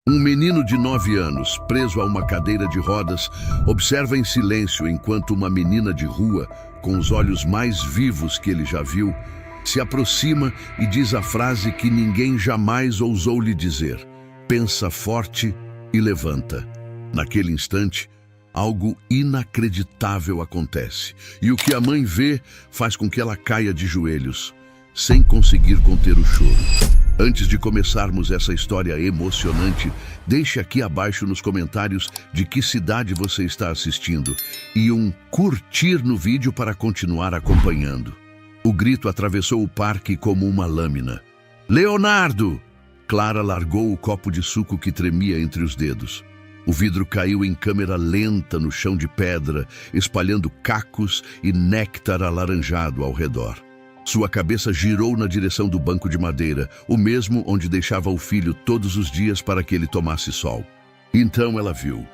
Um menino de 9 anos, preso a uma cadeira de rodas, observa em silêncio enquanto uma menina de rua, com os olhos mais vivos que ele já viu, se aproxima e diz a frase que ninguém jamais ousou lhe dizer: pensa forte e levanta. Naquele instante, algo inacreditável acontece, e o que a mãe vê faz com que ela caia de joelhos, sem conseguir conter o choro. Antes de começarmos essa história emocionante, deixe aqui abaixo nos comentários de que cidade você está assistindo e um curtir no vídeo para continuar acompanhando. O grito atravessou o parque como uma lâmina. Leonardo! Clara largou o copo de suco que tremia entre os dedos. O vidro caiu em câmera lenta no chão de pedra, espalhando cacos e néctar alaranjado ao redor. Sua cabeça girou na direção do banco de madeira, o mesmo onde deixava o filho todos os dias para que ele tomasse sol. Então ela viu.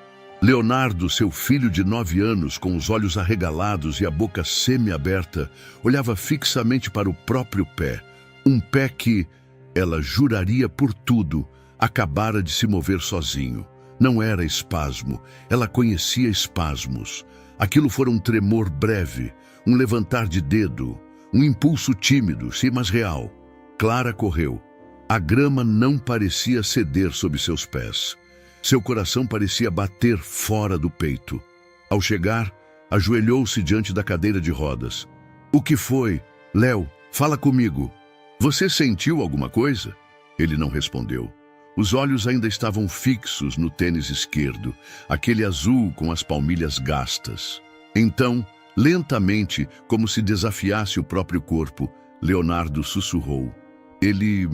Leonardo, seu filho de 9 anos, com os olhos arregalados e a boca semi-aberta, olhava fixamente para o próprio pé. Um pé que, ela juraria por tudo, acabara de se mover sozinho. Não era espasmo, ela conhecia espasmos. Aquilo fora um tremor breve, um levantar de dedo, um impulso tímido, sim, mas real. Clara correu. A grama não parecia ceder sob seus pés. Seu coração parecia bater fora do peito. Ao chegar, ajoelhou-se diante da cadeira de rodas. O que foi? Léo, fala comigo. Você sentiu alguma coisa? Ele não respondeu. Os olhos ainda estavam fixos no tênis esquerdo, aquele azul com as palmilhas gastas. Então, lentamente, como se desafiasse o próprio corpo, Leonardo sussurrou. Ele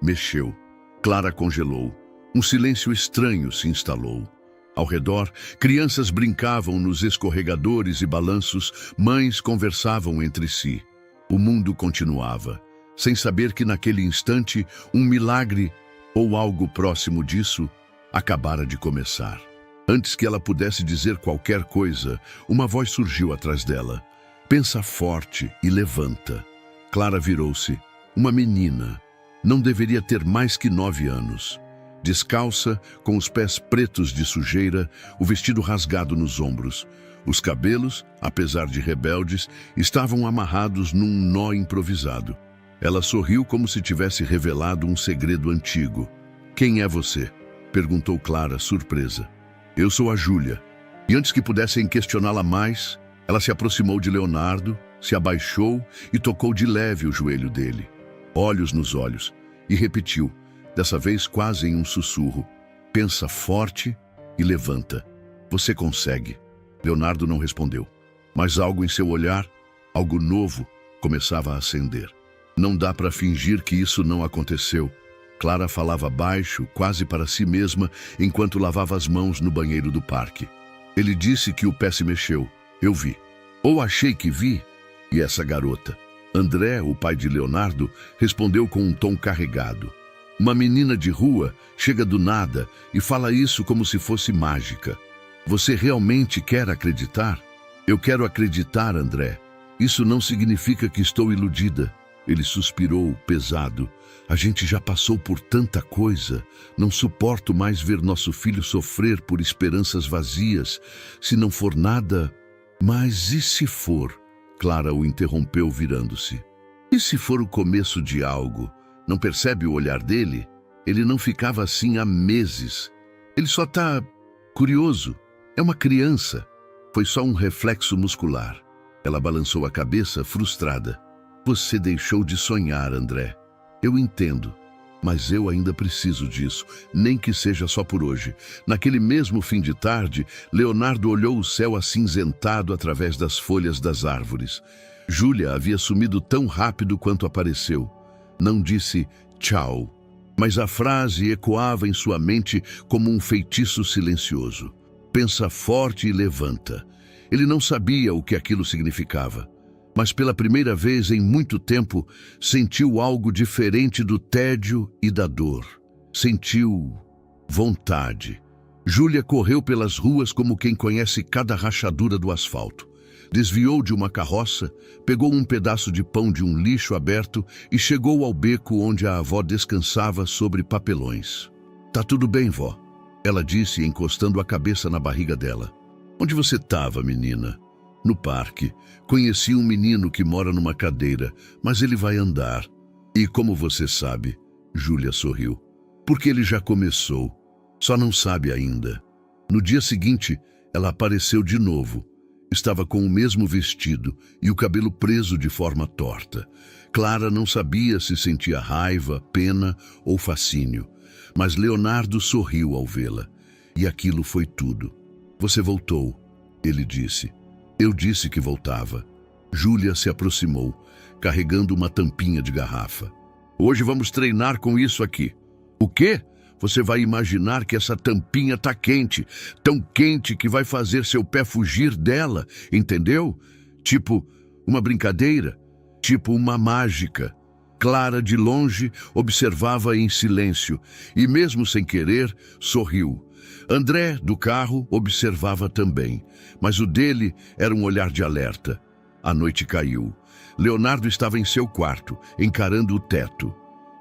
mexeu. Clara congelou. Um silêncio estranho se instalou. Ao redor, crianças brincavam nos escorregadores e balanços, mães conversavam entre si. O mundo continuava, sem saber que naquele instante um milagre, ou algo próximo disso, acabara de começar. Antes que ela pudesse dizer qualquer coisa, uma voz surgiu atrás dela. Pensa forte e levanta. Clara virou-se. Uma menina. Não deveria ter mais que 9 anos. Descalça, com os pés pretos de sujeira, o vestido rasgado nos ombros. Os cabelos, apesar de rebeldes, estavam amarrados num nó improvisado. Ela sorriu como se tivesse revelado um segredo antigo. Quem é você? Perguntou Clara, surpresa. Eu sou a Júlia. E antes que pudessem questioná-la mais, ela se aproximou de Leonardo, se abaixou e tocou de leve o joelho dele. Olhos nos olhos, e repetiu, dessa vez quase em um sussurro. Pensa forte e levanta. Você consegue. Leonardo não respondeu. Mas algo em seu olhar, algo novo, começava a acender. Não dá para fingir que isso não aconteceu. Clara falava baixo, quase para si mesma, enquanto lavava as mãos no banheiro do parque. Ele disse que o pé se mexeu. Eu vi. Ou achei que vi. E essa garota? André, o pai de Leonardo, respondeu com um tom carregado. Uma menina de rua chega do nada e fala isso como se fosse mágica. Você realmente quer acreditar? Eu quero acreditar, André. Isso não significa que estou iludida. Ele suspirou, pesado. A gente já passou por tanta coisa. Não suporto mais ver nosso filho sofrer por esperanças vazias. Se não for nada... Mas e se for? Clara o interrompeu, virando-se. E se for o começo de algo? Não percebe o olhar dele? Ele não ficava assim há meses. Ele só está curioso. É uma criança. Foi só um reflexo muscular. Ela balançou a cabeça, frustrada. Você deixou de sonhar, André. Eu entendo, mas eu ainda preciso disso, nem que seja só por hoje. Naquele mesmo fim de tarde, Leonardo olhou o céu acinzentado através das folhas das árvores. Júlia havia sumido tão rápido quanto apareceu. Não disse tchau, mas a frase ecoava em sua mente como um feitiço silencioso. Pensa forte e levanta. Ele não sabia o que aquilo significava. Mas pela primeira vez em muito tempo, sentiu algo diferente do tédio e da dor. Sentiu vontade. Júlia correu pelas ruas como quem conhece cada rachadura do asfalto. Desviou de uma carroça, pegou um pedaço de pão de um lixo aberto e chegou ao beco onde a avó descansava sobre papelões. Tá tudo bem, vó, ela disse, encostando a cabeça na barriga dela. Onde você estava, menina? No parque. Conheci um menino que mora numa cadeira, mas ele vai andar. E como você sabe, Júlia sorriu, porque ele já começou. Só não sabe ainda. No dia seguinte, ela apareceu de novo. Estava com o mesmo vestido e o cabelo preso de forma torta. Clara não sabia se sentia raiva, pena ou fascínio, mas Leonardo sorriu ao vê-la. E aquilo foi tudo. Você voltou, ele disse. Eu disse que voltava. Júlia se aproximou, carregando uma tampinha de garrafa. Hoje vamos treinar com isso aqui. O quê? Você vai imaginar que essa tampinha tá quente, tão quente que vai fazer seu pé fugir dela, entendeu? Tipo uma brincadeira, tipo uma mágica. Clara, de longe, observava em silêncio e, mesmo sem querer, sorriu. André, do carro, observava também, mas o dele era um olhar de alerta. A noite caiu. Leonardo estava em seu quarto, encarando o teto.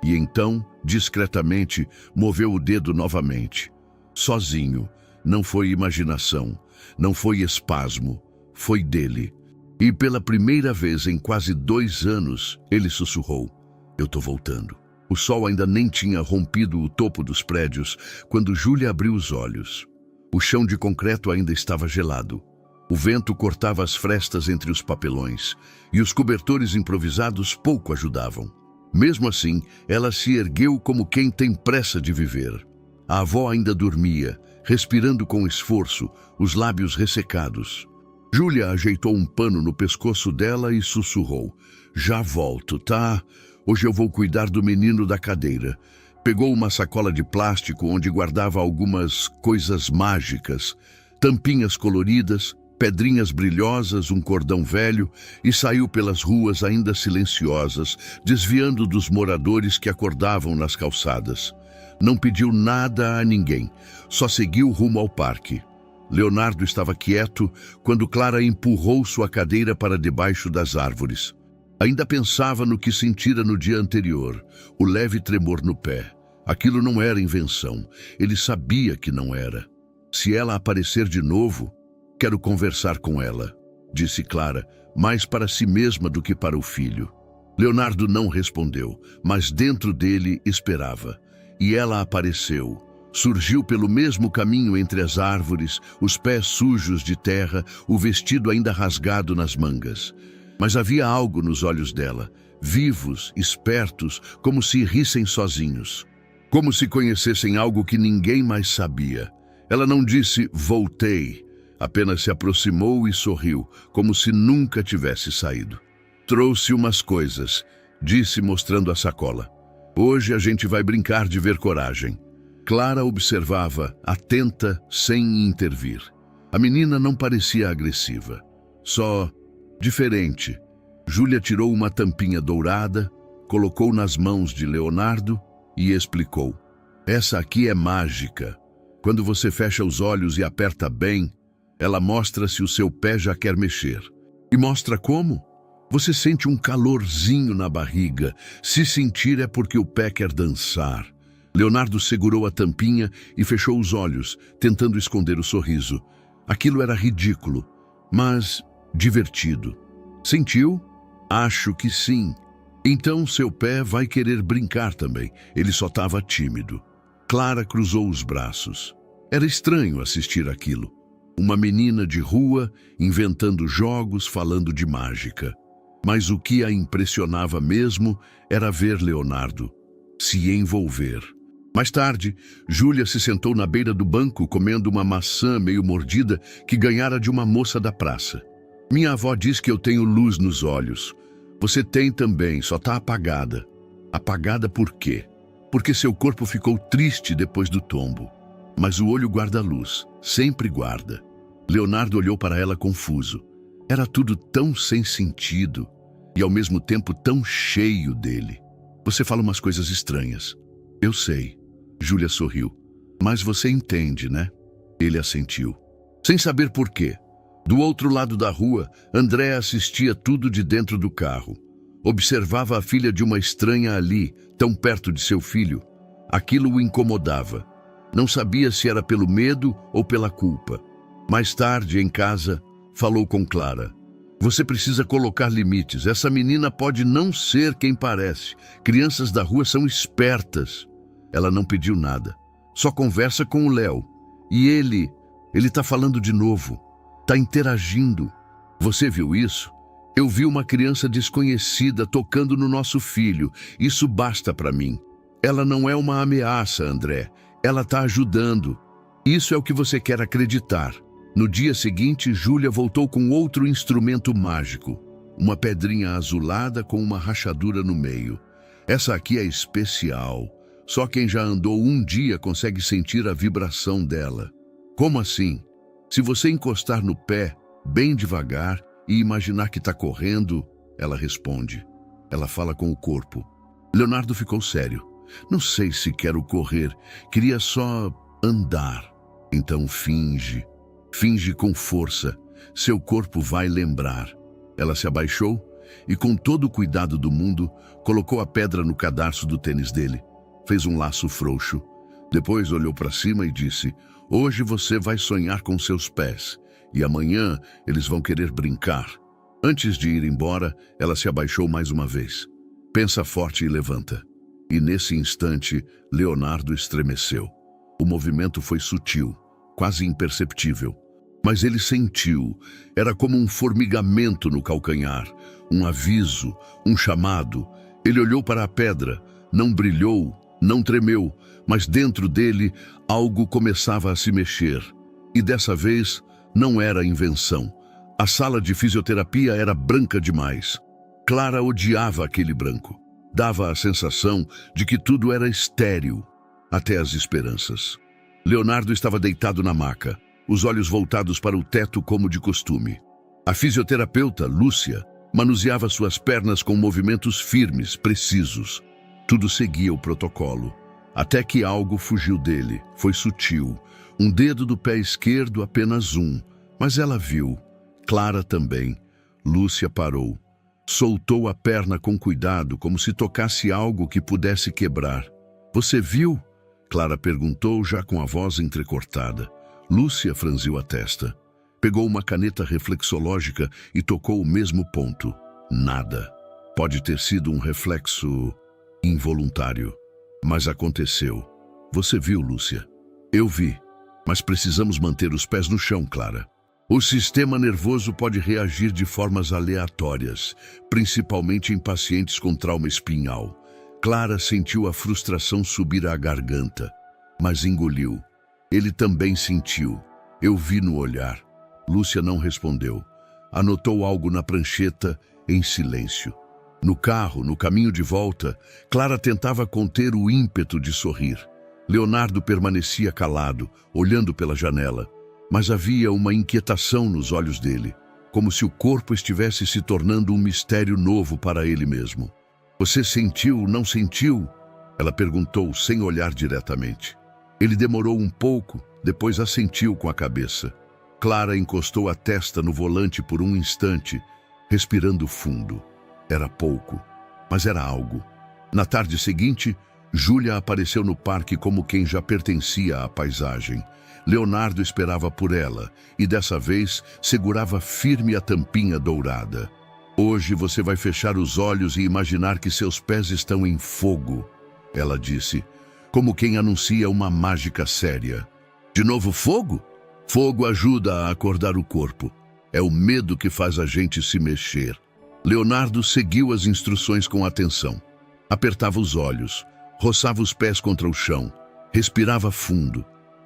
E então, discretamente, moveu o dedo novamente. Sozinho. Não foi imaginação. Não foi espasmo. Foi dele. E pela primeira vez em quase 2 anos, ele sussurrou. Eu tô voltando. O sol ainda nem tinha rompido o topo dos prédios quando Júlia abriu os olhos. O chão de concreto ainda estava gelado. O vento cortava as frestas entre os papelões e os cobertores improvisados pouco ajudavam. Mesmo assim, ela se ergueu como quem tem pressa de viver. A avó ainda dormia, respirando com esforço, os lábios ressecados. Júlia ajeitou um pano no pescoço dela e sussurrou. Já volto, tá? Hoje eu vou cuidar do menino da cadeira. Pegou uma sacola de plástico onde guardava algumas coisas mágicas, tampinhas coloridas, pedrinhas brilhosas, um cordão velho, e saiu pelas ruas ainda silenciosas, desviando dos moradores que acordavam nas calçadas. Não pediu nada a ninguém, só seguiu rumo ao parque. Leonardo estava quieto quando Clara empurrou sua cadeira para debaixo das árvores. Ainda pensava no que sentira no dia anterior, o leve tremor no pé. Aquilo não era invenção, ele sabia que não era. Se ela aparecer de novo, quero conversar com ela, disse Clara, mais para si mesma do que para o filho. Leonardo não respondeu, mas dentro dele esperava. E ela apareceu. Surgiu pelo mesmo caminho entre as árvores, os pés sujos de terra, o vestido ainda rasgado nas mangas. Mas havia algo nos olhos dela, vivos, espertos, como se rissem sozinhos. Como se conhecessem algo que ninguém mais sabia. Ela não disse, voltei. Apenas se aproximou e sorriu, como se nunca tivesse saído. Trouxe umas coisas, disse mostrando a sacola. Hoje a gente vai brincar de ver coragem. Clara observava, atenta, sem intervir. A menina não parecia agressiva, só diferente. Júlia tirou uma tampinha dourada, colocou nas mãos de Leonardo e explicou. Essa aqui é mágica. Quando você fecha os olhos e aperta bem, ela mostra se o seu pé já quer mexer. E mostra como? Você sente um calorzinho na barriga. Se sentir é porque o pé quer dançar. Leonardo segurou a tampinha e fechou os olhos, tentando esconder o sorriso. Aquilo era ridículo, mas divertido. Sentiu? Acho que sim. Então seu pé vai querer brincar também. Ele só estava tímido. Clara cruzou os braços. Era estranho assistir aquilo. Uma menina de rua, inventando jogos, falando de mágica. Mas o que a impressionava mesmo era ver Leonardo se envolver. Mais tarde, Júlia se sentou na beira do banco comendo uma maçã meio mordida que ganhara de uma moça da praça. Minha avó diz que eu tenho luz nos olhos. Você tem também, só está apagada. Apagada por quê? Porque seu corpo ficou triste depois do tombo. Mas o olho guarda a luz, sempre guarda. Leonardo olhou para ela confuso. Era tudo tão sem sentido e ao mesmo tempo tão cheio dele. Você fala umas coisas estranhas. Eu sei. Júlia sorriu. Mas você entende, né? Ele assentiu. Sem saber por quê. Do outro lado da rua, André assistia tudo de dentro do carro. Observava a filha de uma estranha ali, tão perto de seu filho. Aquilo o incomodava. Não sabia se era pelo medo ou pela culpa. Mais tarde, em casa, falou com Clara. Você precisa colocar limites. Essa menina pode não ser quem parece. Crianças da rua são espertas. Ela não pediu nada. Só conversa com o Léo. E ele tá falando de novo. Tá interagindo. Você viu isso? Eu vi uma criança desconhecida tocando no nosso filho. Isso basta para mim. Ela não é uma ameaça, André. Ela tá ajudando. Isso é o que você quer acreditar. No dia seguinte, Júlia voltou com outro instrumento mágico. Uma pedrinha azulada com uma rachadura no meio. Essa aqui é especial. Só quem já andou um dia consegue sentir a vibração dela. Como assim? Se você encostar no pé, bem devagar, e imaginar que está correndo, ela responde. Ela fala com o corpo. Leonardo ficou sério. Não sei se quero correr, queria só andar. Então finge. Finge com força. Seu corpo vai lembrar. Ela se abaixou e, com todo o cuidado do mundo, colocou a pedra no cadarço do tênis dele. Fez um laço frouxo. Depois olhou para cima e disse: hoje você vai sonhar com seus pés. E amanhã eles vão querer brincar. Antes de ir embora, ela se abaixou mais uma vez. Pensa forte e levanta. E nesse instante, Leonardo estremeceu. O movimento foi sutil, quase imperceptível. Mas ele sentiu. Era como um formigamento no calcanhar, um aviso, um chamado. Ele olhou para a pedra, não brilhou, não tremeu, mas dentro dele algo começava a se mexer. E dessa vez não era invenção. A sala de fisioterapia era branca demais. Clara odiava aquele branco. Dava a sensação de que tudo era estéril, até as esperanças. Leonardo estava deitado na maca, os olhos voltados para o teto como de costume. A fisioterapeuta, Lúcia, manuseava suas pernas com movimentos firmes, precisos. Tudo seguia o protocolo. Até que algo fugiu dele. Foi sutil. Um dedo do pé esquerdo, apenas um. Mas ela viu. Clara também. Lúcia parou. Soltou a perna com cuidado, como se tocasse algo que pudesse quebrar. Você viu? Clara perguntou, já com a voz entrecortada. Lúcia franziu a testa. Pegou uma caneta reflexológica e tocou o mesmo ponto. Nada. Pode ter sido um reflexo involuntário. Mas aconteceu. Você viu, Lúcia? Eu vi. Mas precisamos manter os pés no chão, Clara. O sistema nervoso pode reagir de formas aleatórias, principalmente em pacientes com trauma espinhal. Clara sentiu a frustração subir à garganta, mas engoliu. Ele também sentiu. Eu vi no olhar. Lúcia não respondeu. Anotou algo na prancheta em silêncio. No carro, no caminho de volta, Clara tentava conter o ímpeto de sorrir. Leonardo permanecia calado, olhando pela janela, mas havia uma inquietação nos olhos dele, como se o corpo estivesse se tornando um mistério novo para ele mesmo. Você sentiu, não sentiu? Ela perguntou, sem olhar diretamente. Ele demorou um pouco, depois assentiu com a cabeça. Clara encostou a testa no volante por um instante, respirando fundo. Era pouco, mas era algo. Na tarde seguinte, Júlia apareceu no parque como quem já pertencia à paisagem. Leonardo esperava por ela e dessa vez segurava firme a tampinha dourada. Hoje você vai fechar os olhos e imaginar que seus pés estão em fogo, ela disse, como quem anuncia uma mágica séria. De novo fogo? Fogo ajuda a acordar o corpo. É o medo que faz a gente se mexer. Leonardo seguiu as instruções com atenção. Apertava os olhos, roçava os pés contra o chão, respirava fundo.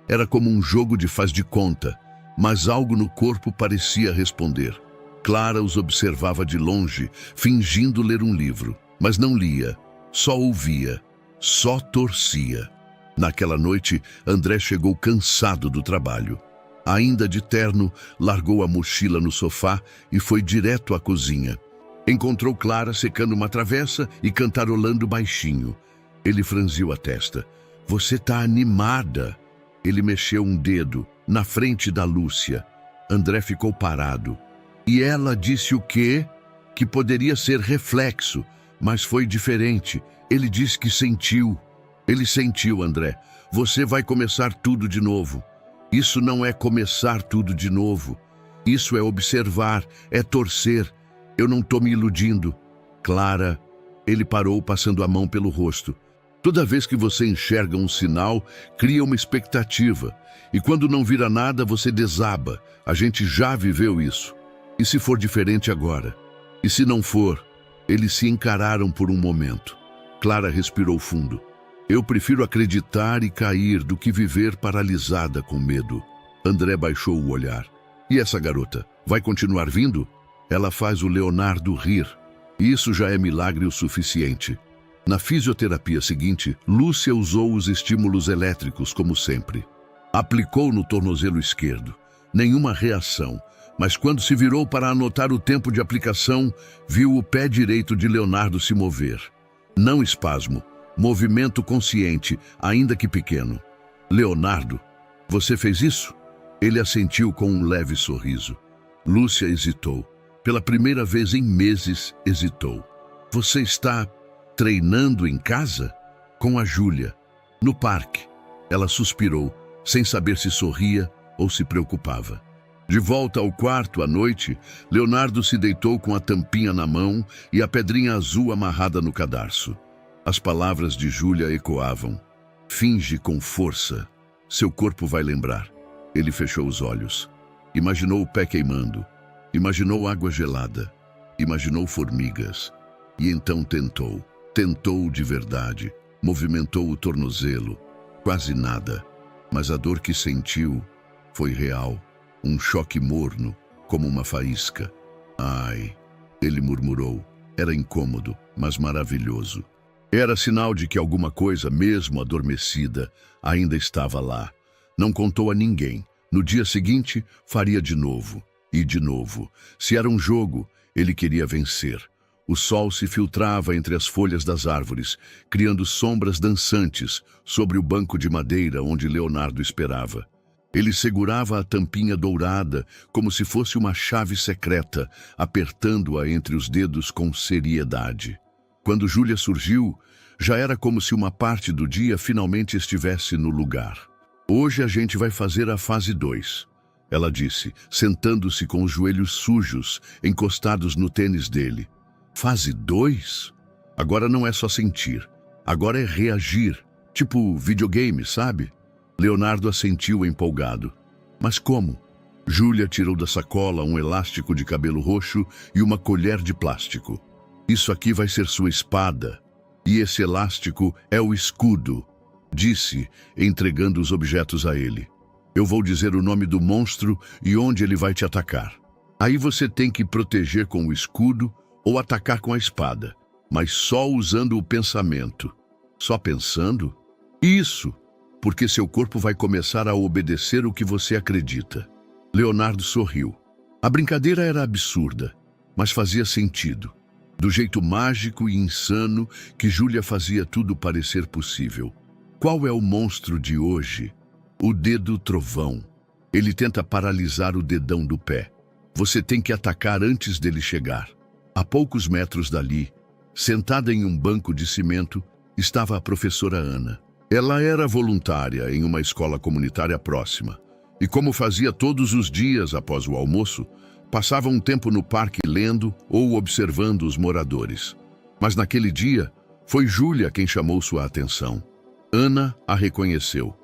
Era como um jogo de faz de conta, mas algo no corpo parecia responder. Clara os observava de longe, fingindo ler um livro, mas não lia, só ouvia, só torcia. Naquela noite, André chegou cansado do trabalho. Ainda de terno, largou a mochila no sofá e foi direto à cozinha. Encontrou Clara secando uma travessa e cantarolando baixinho. Ele franziu a testa. Você tá animada. Ele mexeu um dedo, na frente da Lúcia. André ficou parado. E ela disse o quê? Que poderia ser reflexo, mas foi diferente. Ele disse que sentiu. Ele sentiu, André. você vai começar tudo de novo. Isso não é começar tudo de novo. Isso é observar, é torcer. Eu não estou me iludindo. Clara, ele parou passando a mão pelo rosto. Toda vez que você enxerga um sinal, cria uma expectativa. E quando não vira nada, você desaba. A gente já viveu isso. E se for diferente agora? E se não for? Eles se encararam por um momento. Clara respirou fundo. Eu prefiro acreditar e cair do que viver paralisada com medo. André baixou o olhar. E essa garota? Vai continuar vindo? Ela faz o Leonardo rir. Isso já é milagre o suficiente. Na fisioterapia seguinte, Lúcia usou os estímulos elétricos como sempre. Aplicou no tornozelo esquerdo. Nenhuma reação. Mas quando se virou para anotar o tempo de aplicação, viu o pé direito de Leonardo se mover. Não espasmo. Movimento consciente, ainda que pequeno. Leonardo, você fez isso? Ele assentiu com um leve sorriso. Lúcia hesitou. Pela primeira vez em meses, hesitou. Você está treinando em casa? Com a Júlia. No parque. Ela suspirou, sem saber se sorria ou se preocupava. De volta ao quarto à noite, Leonardo se deitou com a tampinha na mão e a pedrinha azul amarrada no cadarço. As palavras de Júlia ecoavam. Finge com força. Seu corpo vai lembrar. Ele fechou os olhos. Imaginou o pé queimando. Imaginou água gelada. Imaginou formigas. E então tentou. Tentou de verdade. Movimentou o tornozelo. Quase nada. Mas a dor que sentiu foi real. Um choque morno, como uma faísca. Ai, ele murmurou. Era incômodo, mas maravilhoso. Era sinal de que alguma coisa, mesmo adormecida, ainda estava lá. Não contou a ninguém. No dia seguinte, faria de novo. E de novo. Se era um jogo, ele queria vencer. O sol se filtrava entre as folhas das árvores, criando sombras dançantes sobre o banco de madeira onde Leonardo esperava. Ele segurava a tampinha dourada como se fosse uma chave secreta, apertando-a entre os dedos com seriedade. Quando Júlia surgiu, já era como se uma parte do dia finalmente estivesse no lugar. Hoje a gente vai fazer a fase 2, ela disse, sentando-se com os joelhos sujos, encostados no tênis dele. Fase 2? Agora não é só sentir, agora é reagir, tipo videogame, sabe? Leonardo assentiu empolgado. Mas como? Júlia tirou da sacola um elástico de cabelo roxo e uma colher de plástico. Isso aqui vai ser sua espada. E esse elástico é o escudo, disse, entregando os objetos a ele. Eu vou dizer o nome do monstro e onde ele vai te atacar. Aí você tem que proteger com o escudo ou atacar com a espada, mas só usando o pensamento. Só pensando? Isso, porque seu corpo vai começar a obedecer o que você acredita. Leonardo sorriu. A brincadeira era absurda, mas fazia sentido. Do jeito mágico e insano que Júlia fazia tudo parecer possível. Qual é o monstro de hoje? O dedo trovão. Ele tenta paralisar o dedão do pé. Você tem que atacar antes dele chegar. A poucos metros dali, sentada em um banco de cimento, estava a professora Ana. Ela era voluntária em uma escola comunitária próxima. E como fazia todos os dias após o almoço, passava um tempo no parque lendo ou observando os moradores. Mas naquele dia, foi Júlia quem chamou sua atenção. Ana a reconheceu.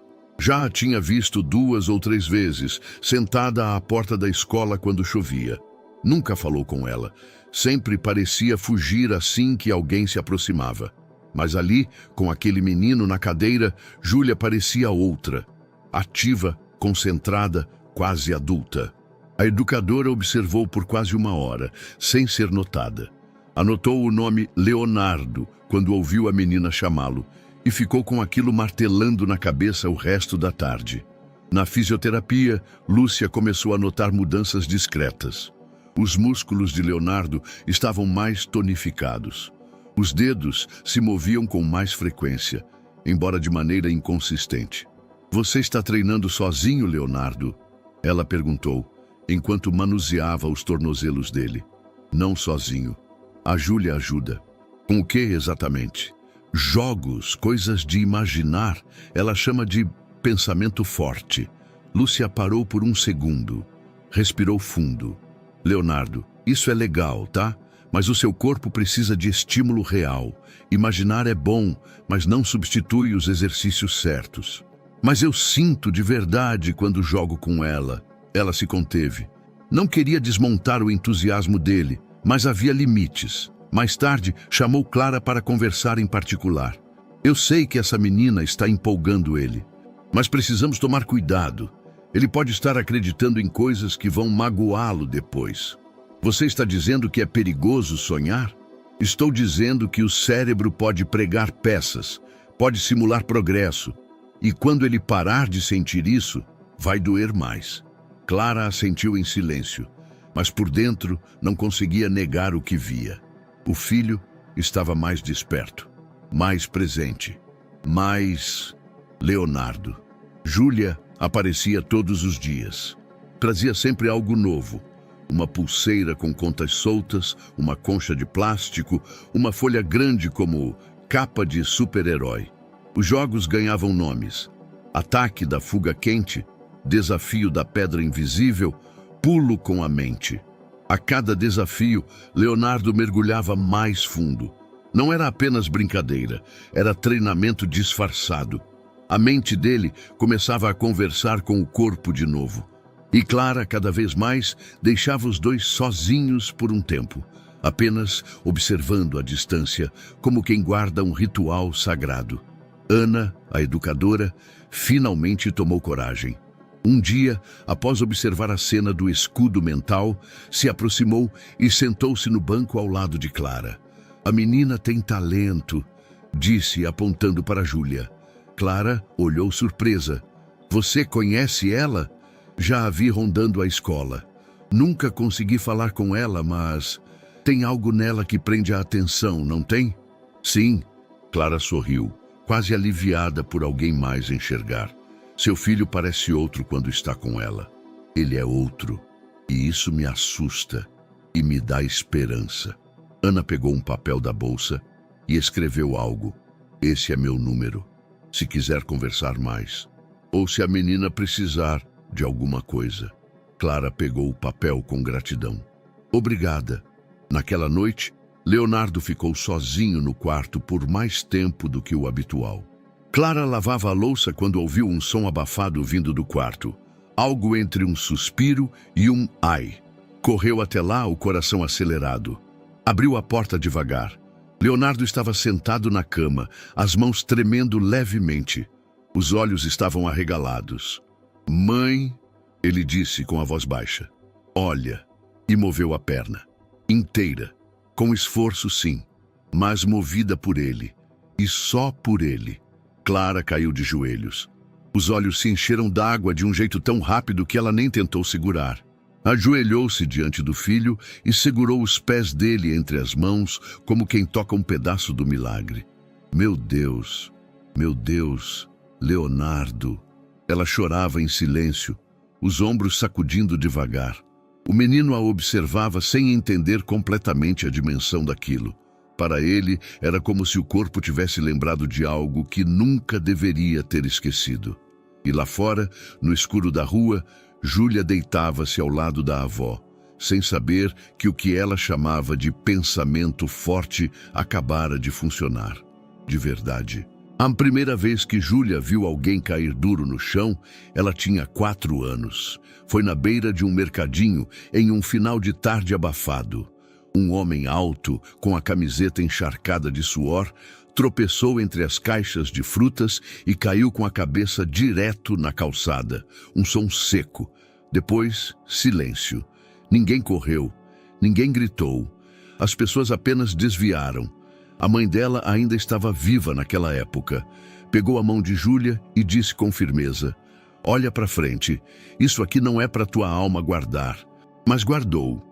Já a tinha visto 2 ou 3 vezes, sentada à porta da escola quando chovia. Nunca falou com ela. Sempre parecia fugir assim que alguém se aproximava. Mas ali, com aquele menino na cadeira, Júlia parecia outra. Ativa, concentrada, quase adulta. A educadora observou por quase 1 hora, sem ser notada. Anotou o nome Leonardo quando ouviu a menina chamá-lo e ficou com aquilo martelando na cabeça o resto da tarde. Na fisioterapia, Lúcia começou a notar mudanças discretas. Os músculos de Leonardo estavam mais tonificados. Os dedos se moviam com mais frequência, embora de maneira inconsistente. Você está treinando sozinho, Leonardo? Ela perguntou, enquanto manuseava os tornozelos dele. Não sozinho. A Júlia ajuda. Com o que exatamente? Jogos, coisas de imaginar, ela chama de pensamento forte. Lúcia parou por um segundo. Respirou fundo. Leonardo, isso é legal, tá? Mas o seu corpo precisa de estímulo real. Imaginar é bom, mas não substitui os exercícios certos. Mas eu sinto de verdade quando jogo com ela. Ela se conteve. Não queria desmontar o entusiasmo dele, mas havia limites. Mais tarde, chamou Clara para conversar em particular. Eu sei que essa menina está empolgando ele, mas precisamos tomar cuidado. Ele pode estar acreditando em coisas que vão magoá-lo depois. Você está dizendo que é perigoso sonhar? Estou dizendo que o cérebro pode pregar peças, pode simular progresso, e quando ele parar de sentir isso, vai doer mais. Clara assentiu em silêncio, mas por dentro não conseguia negar o que via. O filho estava mais desperto, mais presente, mais Leonardo. Júlia aparecia todos os dias. Trazia sempre algo novo. Uma pulseira com contas soltas, uma concha de plástico, uma folha grande como capa de super-herói. Os jogos ganhavam nomes: Ataque da Fuga Quente, Desafio da Pedra Invisível, Pulo com a Mente. A cada desafio, Leonardo mergulhava mais fundo. Não era apenas brincadeira, era treinamento disfarçado. A mente dele começava a conversar com o corpo de novo. E Clara, cada vez mais, deixava os dois sozinhos por um tempo, apenas observando à distância, como quem guarda um ritual sagrado. Ana, a educadora, finalmente tomou coragem. Um dia, após observar a cena do escudo mental, se aproximou e sentou-se no banco ao lado de Clara. A menina tem talento, disse apontando para Júlia. Clara olhou surpresa. Você conhece ela? Já a vi rondando a escola. Nunca consegui falar com ela, mas tem algo nela que prende a atenção, não tem? Sim, Clara sorriu, quase aliviada por alguém mais enxergar. Seu filho parece outro quando está com ela. Ele é outro, e isso me assusta e me dá esperança. Ana pegou um papel da bolsa e escreveu algo. Esse é meu número, se quiser conversar mais. Ou se a menina precisar de alguma coisa. Clara pegou o papel com gratidão. Obrigada. Naquela noite, Leonardo ficou sozinho no quarto por mais tempo do que o habitual. Clara lavava a louça quando ouviu um som abafado vindo do quarto. Algo entre um suspiro e um ai. Correu até lá, o coração acelerado. Abriu a porta devagar. Leonardo estava sentado na cama, as mãos tremendo levemente. Os olhos estavam arregalados. Mãe, ele disse com a voz baixa. Olha, e moveu a perna. Inteira. Com esforço, sim, mas movida por ele. E só por ele. Clara caiu de joelhos. Os olhos se encheram d'água de um jeito tão rápido que ela nem tentou segurar. Ajoelhou-se diante do filho e segurou os pés dele entre as mãos, como quem toca um pedaço do milagre. Meu Deus, Leonardo. Ela chorava em silêncio, os ombros sacudindo devagar. O menino a observava sem entender completamente a dimensão daquilo. Para ele, era como se o corpo tivesse lembrado de algo que nunca deveria ter esquecido. E lá fora, no escuro da rua, Júlia deitava-se ao lado da avó, sem saber que o que ela chamava de pensamento forte acabara de funcionar. De verdade. A primeira vez que Júlia viu alguém cair duro no chão, ela tinha 4 anos. Foi na beira de um mercadinho, em um final de tarde abafado. Um homem alto, com a camiseta encharcada de suor, tropeçou entre as caixas de frutas e caiu com a cabeça direto na calçada. Um som seco. Depois, silêncio. Ninguém correu, ninguém gritou. As pessoas apenas desviaram. A mãe dela ainda estava viva naquela época. Pegou a mão de Júlia e disse com firmeza: olha para frente, isso aqui não é para tua alma guardar. Mas guardou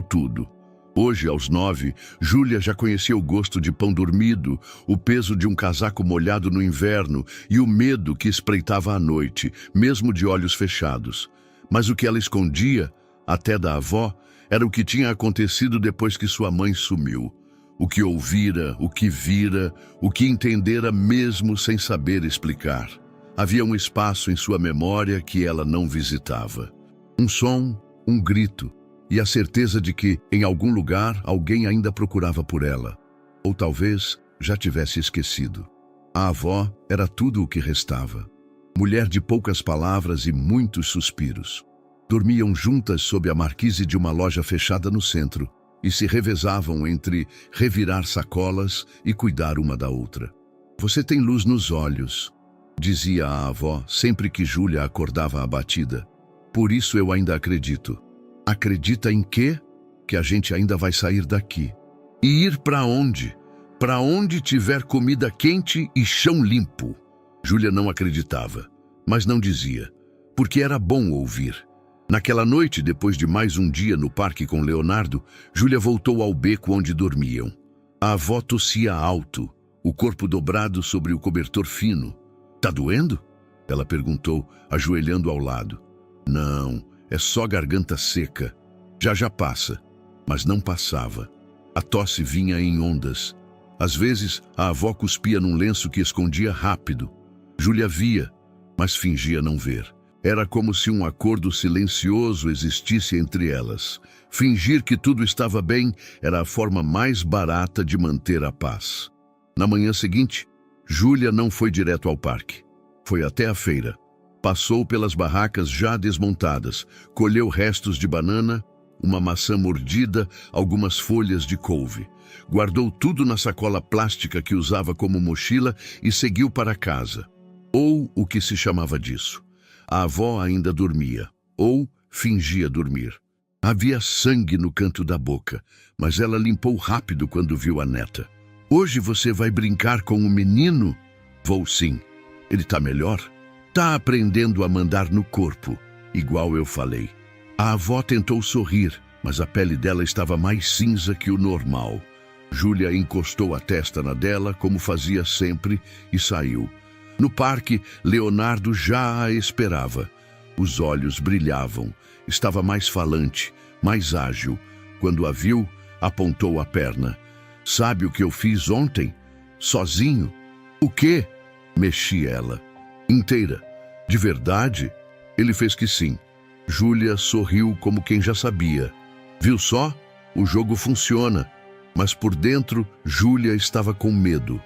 tudo. Hoje, aos 9, Júlia já conhecia o gosto de pão dormido, o peso de um casaco molhado no inverno e o medo que espreitava à noite, mesmo de olhos fechados. Mas o que ela escondia, até da avó, era o que tinha acontecido depois que sua mãe sumiu. O que ouvira, o que vira, o que entendera mesmo sem saber explicar. Havia um espaço em sua memória que ela não visitava. Um som, um grito, e a certeza de que, em algum lugar, alguém ainda procurava por ela. Ou talvez já tivesse esquecido. A avó era tudo o que restava. Mulher de poucas palavras e muitos suspiros. Dormiam juntas sob a marquise de uma loja fechada no centro e se revezavam entre revirar sacolas e cuidar uma da outra. Você tem luz nos olhos, dizia a avó sempre que Júlia acordava abatida. Por isso eu ainda acredito. Acredita em quê? Que a gente ainda vai sair daqui. E ir para onde? Para onde tiver comida quente e chão limpo. Júlia não acreditava, mas não dizia, porque era bom ouvir. Naquela noite, depois de mais um dia no parque com Leonardo, Júlia voltou ao beco onde dormiam. A avó tossia alto, o corpo dobrado sobre o cobertor fino. Tá doendo? Ela perguntou, ajoelhando ao lado. Não, é só garganta seca. Já passa. Mas não passava. A tosse vinha em ondas. Às vezes, a avó cuspia num lenço que escondia rápido. Júlia via, mas fingia não ver. Era como se um acordo silencioso existisse entre elas. Fingir que tudo estava bem era a forma mais barata de manter a paz. Na manhã seguinte, Júlia não foi direto ao parque. Foi até a feira. Passou pelas barracas já desmontadas, colheu restos de banana, uma maçã mordida, algumas folhas de couve. Guardou tudo na sacola plástica que usava como mochila e seguiu para casa. Ou o que se chamava disso. A avó ainda dormia, ou fingia dormir. Havia sangue no canto da boca, mas ela limpou rápido quando viu a neta. Hoje você vai brincar com o menino? Vou sim. Ele tá melhor? Tá aprendendo a mandar no corpo, igual eu falei. A avó tentou sorrir, mas a pele dela estava mais cinza que o normal. Júlia encostou a testa na dela, como fazia sempre, e saiu. No parque, Leonardo já a esperava. Os olhos brilhavam. Estava mais falante, mais ágil. Quando a viu, apontou a perna. Sabe o que eu fiz ontem? Sozinho? O quê? Mexi ela. Inteira. De verdade? Ele fez que sim. Júlia sorriu como quem já sabia. Viu só? O jogo funciona. Mas por dentro, Júlia estava com medo.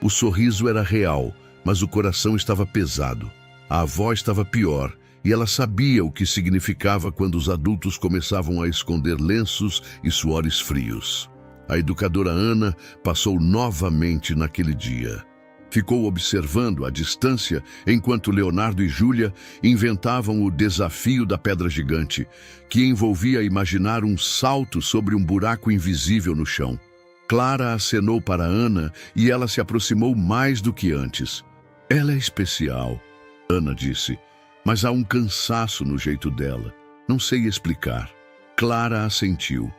O sorriso era real, mas o coração estava pesado. A avó estava pior, e ela sabia o que significava quando os adultos começavam a esconder lenços e suores frios. A educadora Ana passou novamente naquele dia. Ficou observando à distância enquanto Leonardo e Júlia inventavam o desafio da pedra gigante, que envolvia imaginar um salto sobre um buraco invisível no chão. Clara acenou para Ana e ela se aproximou mais do que antes. Ela é especial, Ana disse, mas há um cansaço no jeito dela. Não sei explicar. Clara assentiu.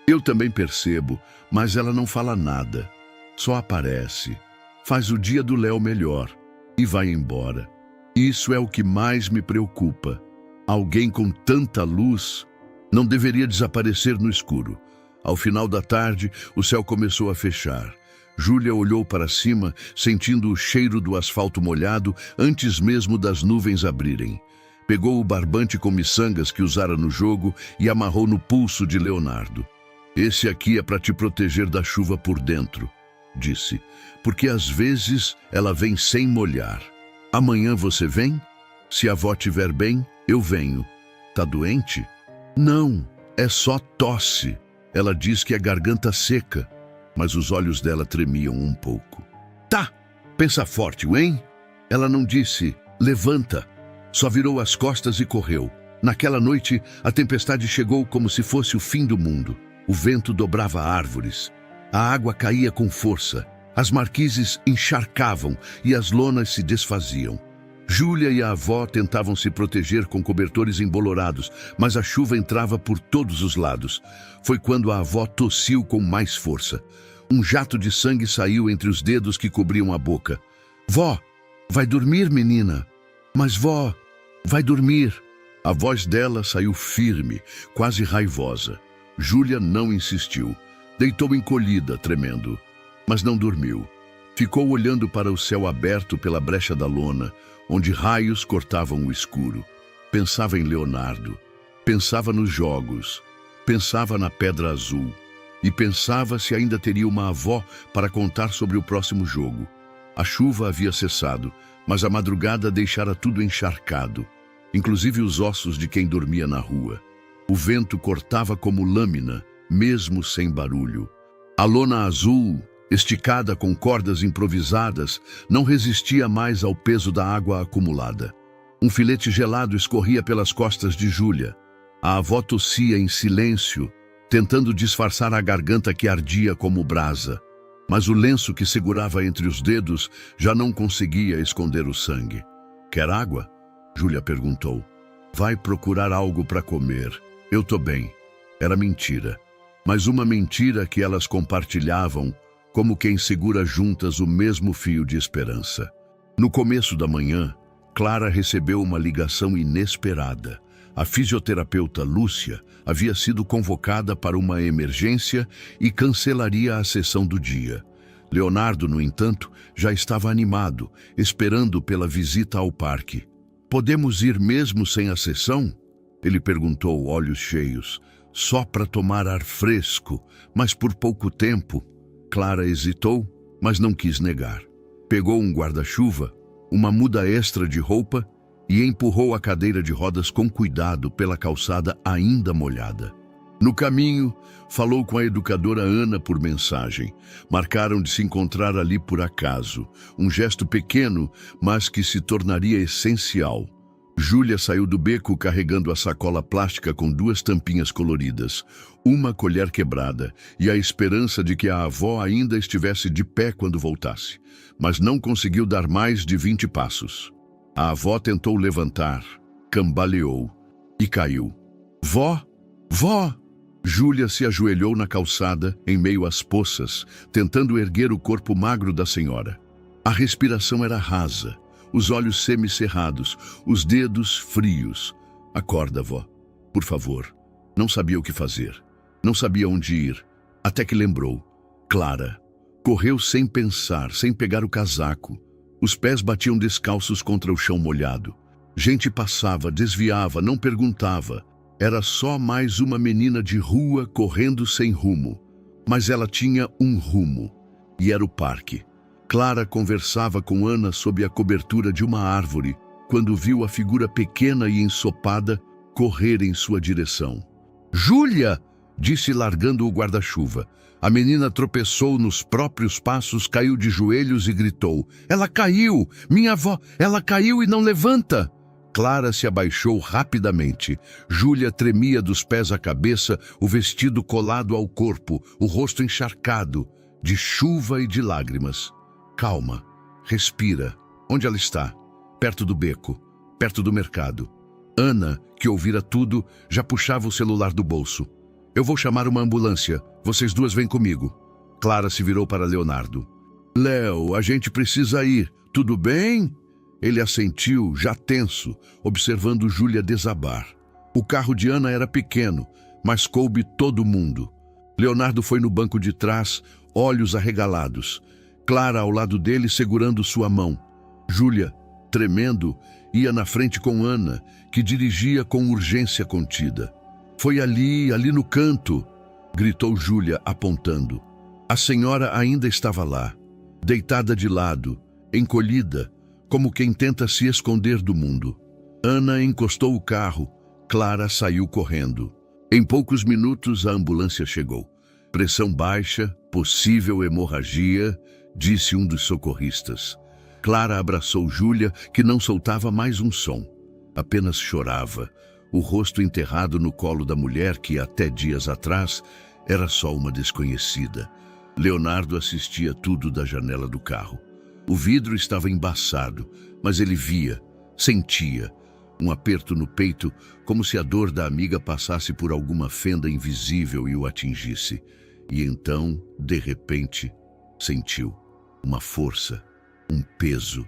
Eu também percebo, mas ela não fala nada. Só aparece. Faz o dia do Léo melhor e vai embora. Isso é o que mais me preocupa. Alguém com tanta luz não deveria desaparecer no escuro. Ao final da tarde, o céu começou a fechar. Júlia olhou para cima, sentindo o cheiro do asfalto molhado antes mesmo das nuvens abrirem. Pegou o barbante com miçangas que usara no jogo e amarrou no pulso de Leonardo. Esse aqui é para te proteger da chuva por dentro, disse, porque às vezes ela vem sem molhar. Amanhã você vem? Se a avó estiver bem, eu venho. Tá doente? Não, é só tosse. Ela diz que é garganta seca, mas os olhos dela tremiam um pouco. Tá, pensa forte, hein? Ela não disse, levanta. Só virou as costas e correu. Naquela noite, a tempestade chegou como se fosse o fim do mundo. O vento dobrava árvores. A água caía com força. As marquises encharcavam e as lonas se desfaziam. Júlia e a avó tentavam se proteger com cobertores embolorados, mas a chuva entrava por todos os lados. Foi quando a avó tossiu com mais força. Um jato de sangue saiu entre os dedos que cobriam a boca. Vó, vai dormir, menina? Mas vó, vai dormir. A voz dela saiu firme, quase raivosa. Júlia não insistiu. Deitou encolhida, tremendo, mas não dormiu. Ficou olhando para o céu aberto pela brecha da lona, onde raios cortavam o escuro. Pensava em Leonardo, pensava nos jogos, pensava na Pedra Azul e pensava se ainda teria uma avó para contar sobre o próximo jogo. A chuva havia cessado, mas a madrugada deixara tudo encharcado, inclusive os ossos de quem dormia na rua. O vento cortava como lâmina, mesmo sem barulho. A lona azul, esticada com cordas improvisadas, não resistia mais ao peso da água acumulada. Um filete gelado escorria pelas costas de Júlia. A avó tossia em silêncio, tentando disfarçar a garganta que ardia como brasa. Mas o lenço que segurava entre os dedos já não conseguia esconder o sangue. "Quer água?" Júlia perguntou. "Vai procurar algo para comer. Eu tô bem." Era mentira, mas uma mentira que elas compartilhavam, como quem segura juntas o mesmo fio de esperança. No começo da manhã, Clara recebeu uma ligação inesperada. A fisioterapeuta Lúcia havia sido convocada para uma emergência e cancelaria a sessão do dia. Leonardo, no entanto, já estava animado, esperando pela visita ao parque. "Podemos ir mesmo sem a sessão?" Ele perguntou, olhos cheios. "Só para tomar ar fresco, mas por pouco tempo." Clara hesitou, mas não quis negar. Pegou um guarda-chuva, uma muda extra de roupa e empurrou a cadeira de rodas com cuidado pela calçada ainda molhada. No caminho, falou com a educadora Ana por mensagem. Marcaram de se encontrar ali por acaso, um gesto pequeno, mas que se tornaria essencial. Júlia saiu do beco carregando a sacola plástica com 2 tampinhas coloridas, uma colher quebrada e a esperança de que a avó ainda estivesse de pé quando voltasse, mas não conseguiu dar mais de 20 passos. A avó tentou levantar, cambaleou e caiu. "Vó! Vó!" Júlia se ajoelhou na calçada, em meio às poças, tentando erguer o corpo magro da senhora. A respiração era rasa, os olhos semicerrados, os dedos frios. "Acorda, vó, por favor." Não sabia o que fazer, não sabia onde ir, até que lembrou. Clara. Correu sem pensar, sem pegar o casaco. Os pés batiam descalços contra o chão molhado. Gente passava, desviava, não perguntava. Era só mais uma menina de rua correndo sem rumo. Mas ela tinha um rumo, e era o parque. Clara conversava com Ana sob a cobertura de uma árvore, quando viu a figura pequena e ensopada correr em sua direção. "Júlia!" disse largando o guarda-chuva. A menina tropeçou nos próprios passos, caiu de joelhos e gritou. "Ela caiu! Minha avó! Ela caiu e não levanta!" Clara se abaixou rapidamente. Júlia tremia dos pés à cabeça, o vestido colado ao corpo, o rosto encharcado, de chuva e de lágrimas. "Calma, respira. Onde ela está?" "Perto do beco, perto do mercado." Ana, que ouvira tudo, já puxava o celular do bolso. "Eu vou chamar uma ambulância. Vocês 2 vêm comigo." Clara se virou para Leonardo. "Léo, a gente precisa ir. Tudo bem?" Ele assentiu, já tenso, observando Júlia desabar. O carro de Ana era pequeno, mas coube todo mundo. Leonardo foi no banco de trás, olhos arregalados. Clara ao lado dele, segurando sua mão. Júlia, tremendo, ia na frente com Ana, que dirigia com urgência contida. "Foi ali no canto!" gritou Júlia, apontando. A senhora ainda estava lá, deitada de lado, encolhida, como quem tenta se esconder do mundo. Ana encostou o carro. Clara saiu correndo. Em poucos minutos, a ambulância chegou. "Pressão baixa, possível hemorragia", disse um dos socorristas. Clara abraçou Júlia, que não soltava mais um som. Apenas chorava, o rosto enterrado no colo da mulher que, até dias atrás, era só uma desconhecida. Leonardo assistia tudo da janela do carro. O vidro estava embaçado, mas ele via, sentia, um aperto no peito, como se a dor da amiga passasse por alguma fenda invisível e o atingisse. E então, de repente, sentiu uma força, um peso.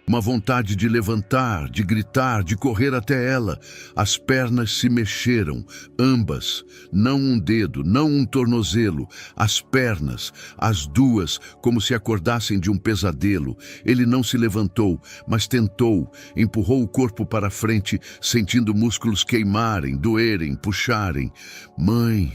Uma vontade de levantar, de gritar, de correr até ela. As pernas se mexeram, ambas. Não um dedo, não um tornozelo. As pernas, as duas, como se acordassem de um pesadelo. Ele não se levantou, mas tentou. Empurrou o corpo para frente, sentindo músculos queimarem, doerem, puxarem. Mãe,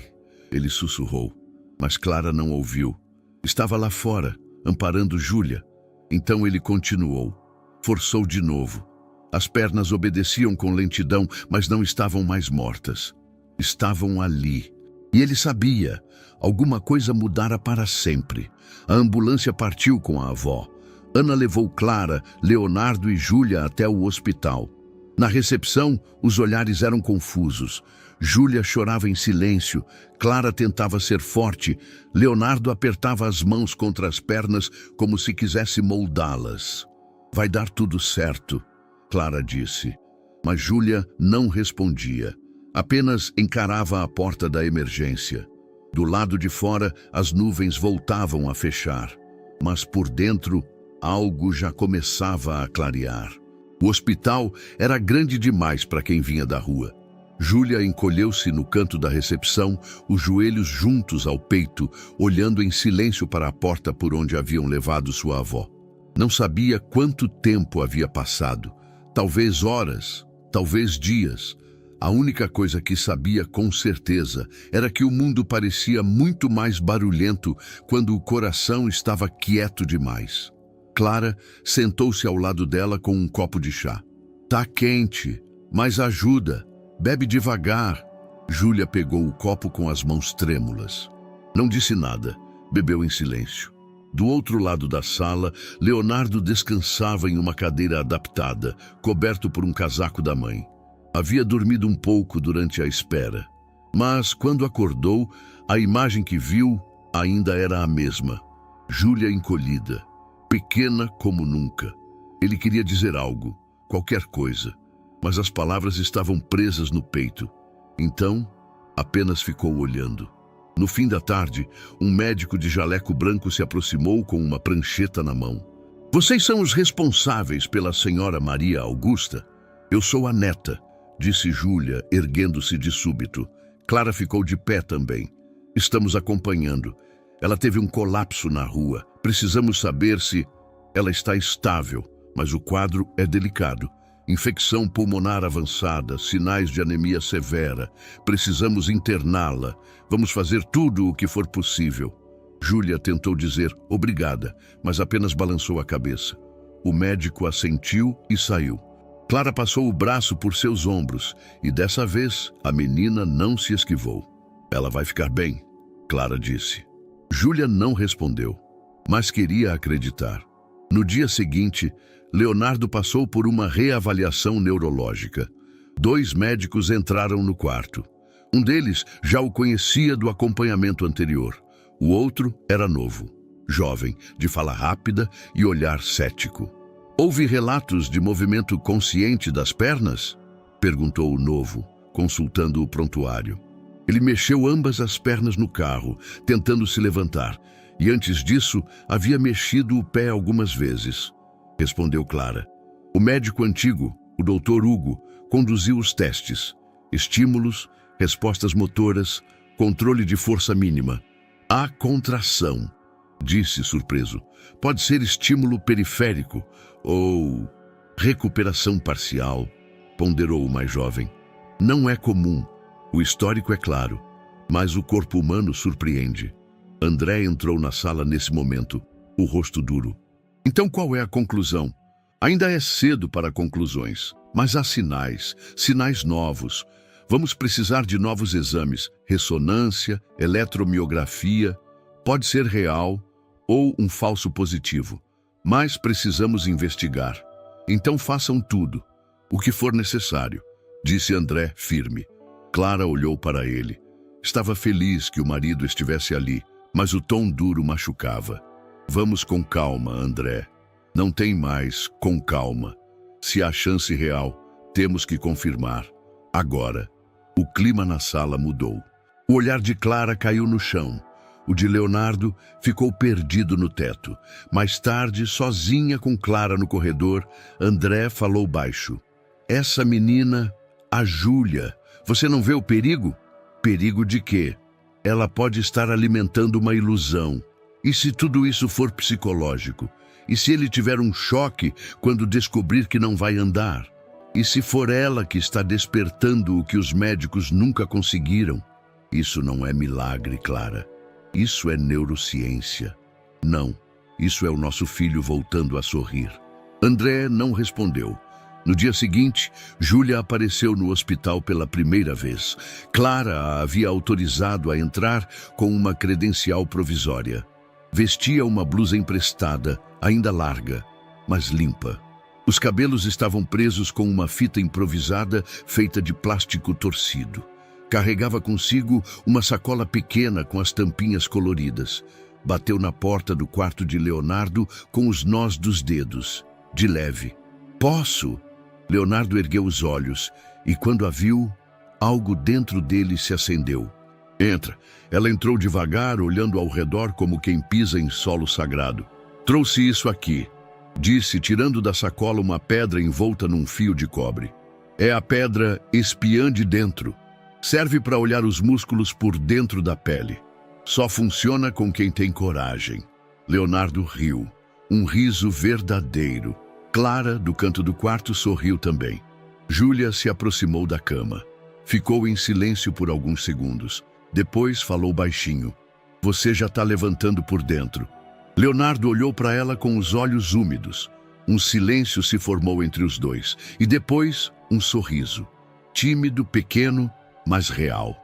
ele sussurrou, mas Clara não ouviu. Estava lá fora, amparando Júlia. Então ele continuou. Forçou de novo. As pernas obedeciam com lentidão, mas não estavam mais mortas. Estavam ali. E ele sabia. Alguma coisa mudara para sempre. A ambulância partiu com a avó. Ana levou Clara, Leonardo e Júlia até o hospital. Na recepção, os olhares eram confusos. Júlia chorava em silêncio. Clara tentava ser forte. Leonardo apertava as mãos contra as pernas como se quisesse moldá-las. Vai dar tudo certo, Clara disse. Mas Júlia não respondia. Apenas encarava a porta da emergência. Do lado de fora, as nuvens voltavam a fechar. Mas por dentro, algo já começava a clarear. O hospital era grande demais para quem vinha da rua. Júlia encolheu-se no canto da recepção, os joelhos juntos ao peito, olhando em silêncio para a porta por onde haviam levado sua avó. Não sabia quanto tempo havia passado. Talvez horas, talvez dias. A única coisa que sabia com certeza era que o mundo parecia muito mais barulhento quando o coração estava quieto demais. Clara sentou-se ao lado dela com um copo de chá. Tá quente, mas ajuda. Bebe devagar. Júlia pegou o copo com as mãos trêmulas. Não disse nada. Bebeu em silêncio. Do outro lado da sala, Leonardo descansava em uma cadeira adaptada, coberto por um casaco da mãe. Havia dormido um pouco durante a espera. Mas, quando acordou, a imagem que viu ainda era a mesma. Júlia encolhida, pequena como nunca. Ele queria dizer algo, qualquer coisa, mas as palavras estavam presas no peito. Então, apenas ficou olhando. No fim da tarde, um médico de jaleco branco se aproximou com uma prancheta na mão. Vocês são os responsáveis pela senhora Maria Augusta? Eu sou a neta, disse Júlia, erguendo-se de súbito. Clara ficou de pé também. Estamos acompanhando. Ela teve um colapso na rua. Precisamos saber se... Ela está estável, mas o quadro é delicado. Infecção pulmonar avançada, sinais de anemia severa. Precisamos interná-la. Vamos fazer tudo o que for possível. Júlia tentou dizer obrigada, mas apenas balançou a cabeça. O médico assentiu e saiu. Clara passou o braço por seus ombros e dessa vez a menina não se esquivou. Ela vai ficar bem, Clara disse. Júlia não respondeu, mas queria acreditar. No dia seguinte, Leonardo passou por uma reavaliação neurológica. 2 médicos entraram no quarto. Um deles já o conhecia do acompanhamento anterior. O outro era novo, jovem, de fala rápida e olhar cético. Houve relatos de movimento consciente das pernas? Perguntou o novo, consultando o prontuário. Ele mexeu ambas as pernas no carro, tentando se levantar, e antes disso havia mexido o pé algumas vezes. Respondeu Clara. O médico antigo, o Dr. Hugo, conduziu os testes. Estímulos, respostas motoras, controle de força mínima. Há contração, disse surpreso. Pode ser estímulo periférico ou recuperação parcial, ponderou o mais jovem. Não é comum. O histórico é claro, mas o corpo humano surpreende. André entrou na sala nesse momento, o rosto duro. Então qual é a conclusão? Ainda é cedo para conclusões, mas há sinais, sinais novos. Vamos precisar de novos exames, ressonância, eletromiografia. Pode ser real ou um falso positivo, mas precisamos investigar. Então façam tudo, o que for necessário, disse André firme. Clara olhou para ele. Estava feliz que o marido estivesse ali, mas o tom duro machucava. Vamos com calma, André. Não tem mais com calma. Se há chance real, temos que confirmar. Agora. O clima na sala mudou. O olhar de Clara caiu no chão. O de Leonardo ficou perdido no teto. Mais tarde, sozinha com Clara no corredor, André falou baixo. Essa menina, a Júlia, você não vê o perigo? Perigo de quê? Ela pode estar alimentando uma ilusão. E se tudo isso for psicológico? E se ele tiver um choque quando descobrir que não vai andar? E se for ela que está despertando o que os médicos nunca conseguiram? Isso não é milagre, Clara. Isso é neurociência. Não, isso é o nosso filho voltando a sorrir. André não respondeu. No dia seguinte, Júlia apareceu no hospital pela primeira vez. Clara a havia autorizado a entrar com uma credencial provisória. Vestia uma blusa emprestada, ainda larga, mas limpa. Os cabelos estavam presos com uma fita improvisada feita de plástico torcido. Carregava consigo uma sacola pequena com as tampinhas coloridas. Bateu na porta do quarto de Leonardo com os nós dos dedos, de leve. Posso? Leonardo ergueu os olhos e, quando a viu, algo dentro dele se acendeu. Entra. Ela entrou devagar, olhando ao redor como quem pisa em solo sagrado. Trouxe isso aqui, disse, tirando da sacola uma pedra envolta num fio de cobre. É a pedra espiã de dentro. Serve para olhar os músculos por dentro da pele. Só funciona com quem tem coragem. Leonardo riu. Um riso verdadeiro. Clara, do canto do quarto, sorriu também. Júlia se aproximou da cama. Ficou em silêncio por alguns segundos. Depois falou baixinho. Você já está levantando por dentro. Leonardo olhou para ela com os olhos úmidos. Um silêncio se formou entre os dois. E depois, um sorriso. Tímido, pequeno, mas real.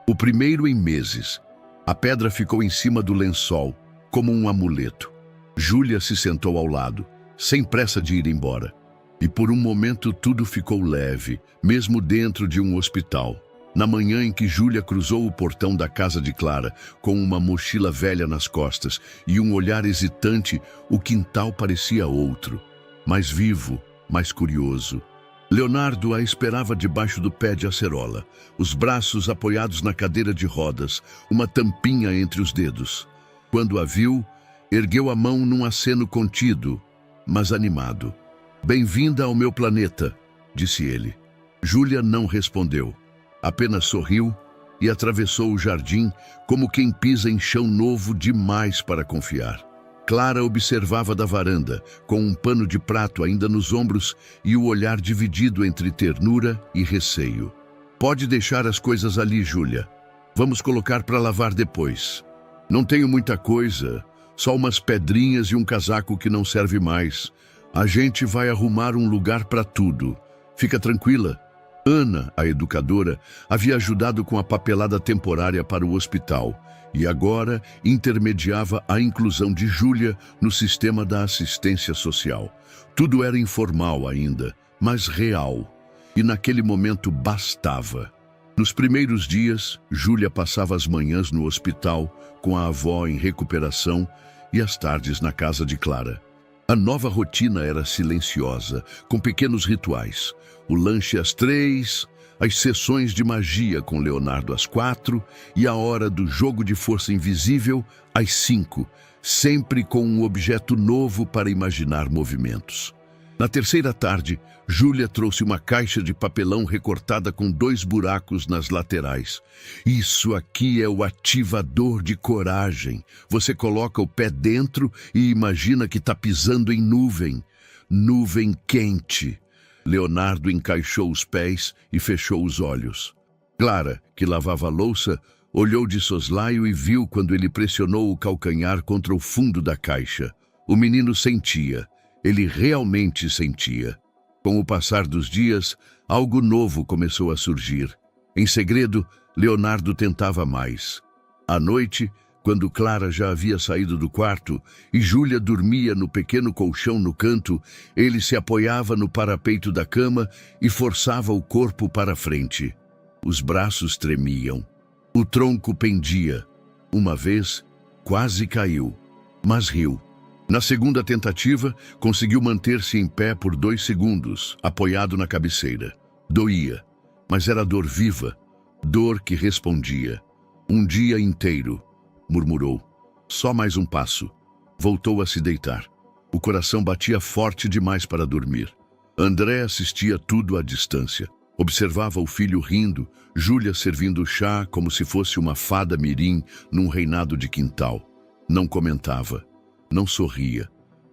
O primeiro em meses. A pedra ficou em cima do lençol, como um amuleto. Júlia se sentou ao lado, sem pressa de ir embora. E por um momento tudo ficou leve, mesmo dentro de um hospital. Na manhã em que Júlia cruzou o portão da casa de Clara, com uma mochila velha nas costas e um olhar hesitante, o quintal parecia outro. Mais vivo, mais curioso. Leonardo a esperava debaixo do pé de acerola, os braços apoiados na cadeira de rodas, uma tampinha entre os dedos. Quando a viu, ergueu a mão num aceno contido, mas animado. Bem-vinda ao meu planeta, disse ele. Júlia não respondeu, apenas sorriu e atravessou o jardim como quem pisa em chão novo demais para confiar. Clara observava da varanda, com um pano de prato ainda nos ombros e o olhar dividido entre ternura e receio. Pode deixar as coisas ali, Júlia. Vamos colocar para lavar depois. Não tenho muita coisa, só umas pedrinhas e um casaco que não serve mais. A gente vai arrumar um lugar para tudo. Fica tranquila. Ana, a educadora, havia ajudado com a papelada temporária para o hospital e agora intermediava a inclusão de Júlia no sistema da assistência social. Tudo era informal ainda, mas real, e naquele momento bastava. Nos primeiros dias, Júlia passava as manhãs no hospital com a avó em recuperação e as tardes na casa de Clara. A nova rotina era silenciosa, com pequenos rituais. O lanche às 3, as sessões de magia com Leonardo às 4 e a hora do jogo de força invisível às 5, sempre com um objeto novo para imaginar movimentos. Na terceira tarde, Júlia trouxe uma caixa de papelão recortada com 2 buracos nas laterais. Isso aqui é o ativador de coragem. Você coloca o pé dentro e imagina que está pisando em nuvem. Nuvem quente. Leonardo encaixou os pés e fechou os olhos. Clara, que lavava a louça, olhou de soslaio e viu quando ele pressionou o calcanhar contra o fundo da caixa. O menino sentia. Ele realmente sentia. Com o passar dos dias, algo novo começou a surgir. Em segredo, Leonardo tentava mais. À noite, quando Clara já havia saído do quarto e Júlia dormia no pequeno colchão no canto, ele se apoiava no parapeito da cama e forçava o corpo para frente. Os braços tremiam. O tronco pendia. Uma vez, quase caiu, mas riu. Na segunda tentativa, conseguiu manter-se em pé por 2 segundos, apoiado na cabeceira. Doía, mas era dor viva, dor que respondia. Um dia inteiro. murmurou. Só mais um passo. Voltou a se deitar. O coração batia forte demais para dormir. André assistia tudo à distância. Observava o filho rindo, Júlia servindo chá como se fosse uma fada mirim num reinado de quintal. Não comentava, não sorria,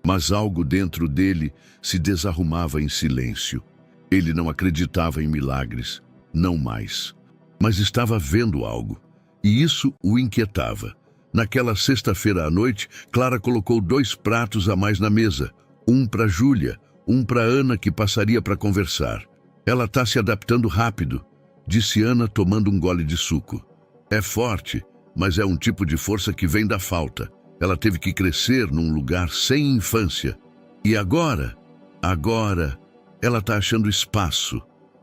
mas algo dentro dele se desarrumava em silêncio. Ele não acreditava em milagres, não mais. Mas estava vendo algo, e isso o inquietava. Naquela sexta-feira à noite, Clara colocou 2 pratos a mais na mesa, um para Júlia, um para Ana, que passaria para conversar. Ela está se adaptando rápido, disse Ana, tomando um gole de suco. É forte, mas é um tipo de força que vem da falta. Ela teve que crescer num lugar sem infância. E agora, ela está achando espaço,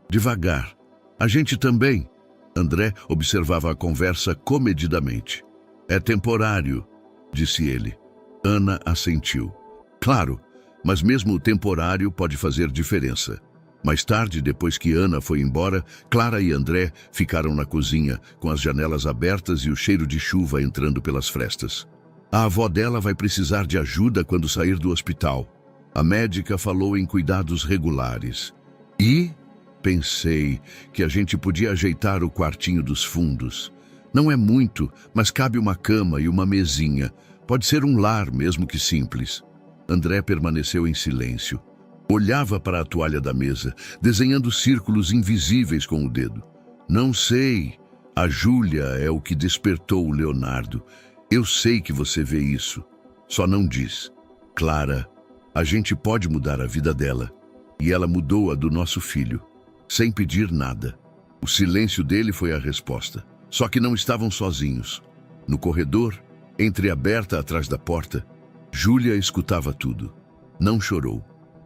devagar. A gente também. André observava a conversa comedidamente. É temporário, disse ele. Ana assentiu. Claro, mas mesmo o temporário pode fazer diferença. Mais tarde, depois que Ana foi embora, Clara e André ficaram na cozinha, com as janelas abertas e o cheiro de chuva entrando pelas frestas. A avó dela vai precisar de ajuda quando sair do hospital. A médica falou em cuidados regulares. E pensei que a gente podia ajeitar o quartinho dos fundos. Não é muito, mas cabe uma cama e uma mesinha. Pode ser um lar, mesmo que simples. André permaneceu em silêncio. Olhava para a toalha da mesa, desenhando círculos invisíveis com o dedo. Não sei. A Júlia é o que despertou o Leonardo. Eu sei que você vê isso. Só não diz. Clara, a gente pode mudar a vida dela. E ela mudou a do nosso filho, sem pedir nada. O silêncio dele foi a resposta. Só que não estavam sozinhos. No corredor, entreaberta atrás da porta, Júlia escutava tudo. Não chorou,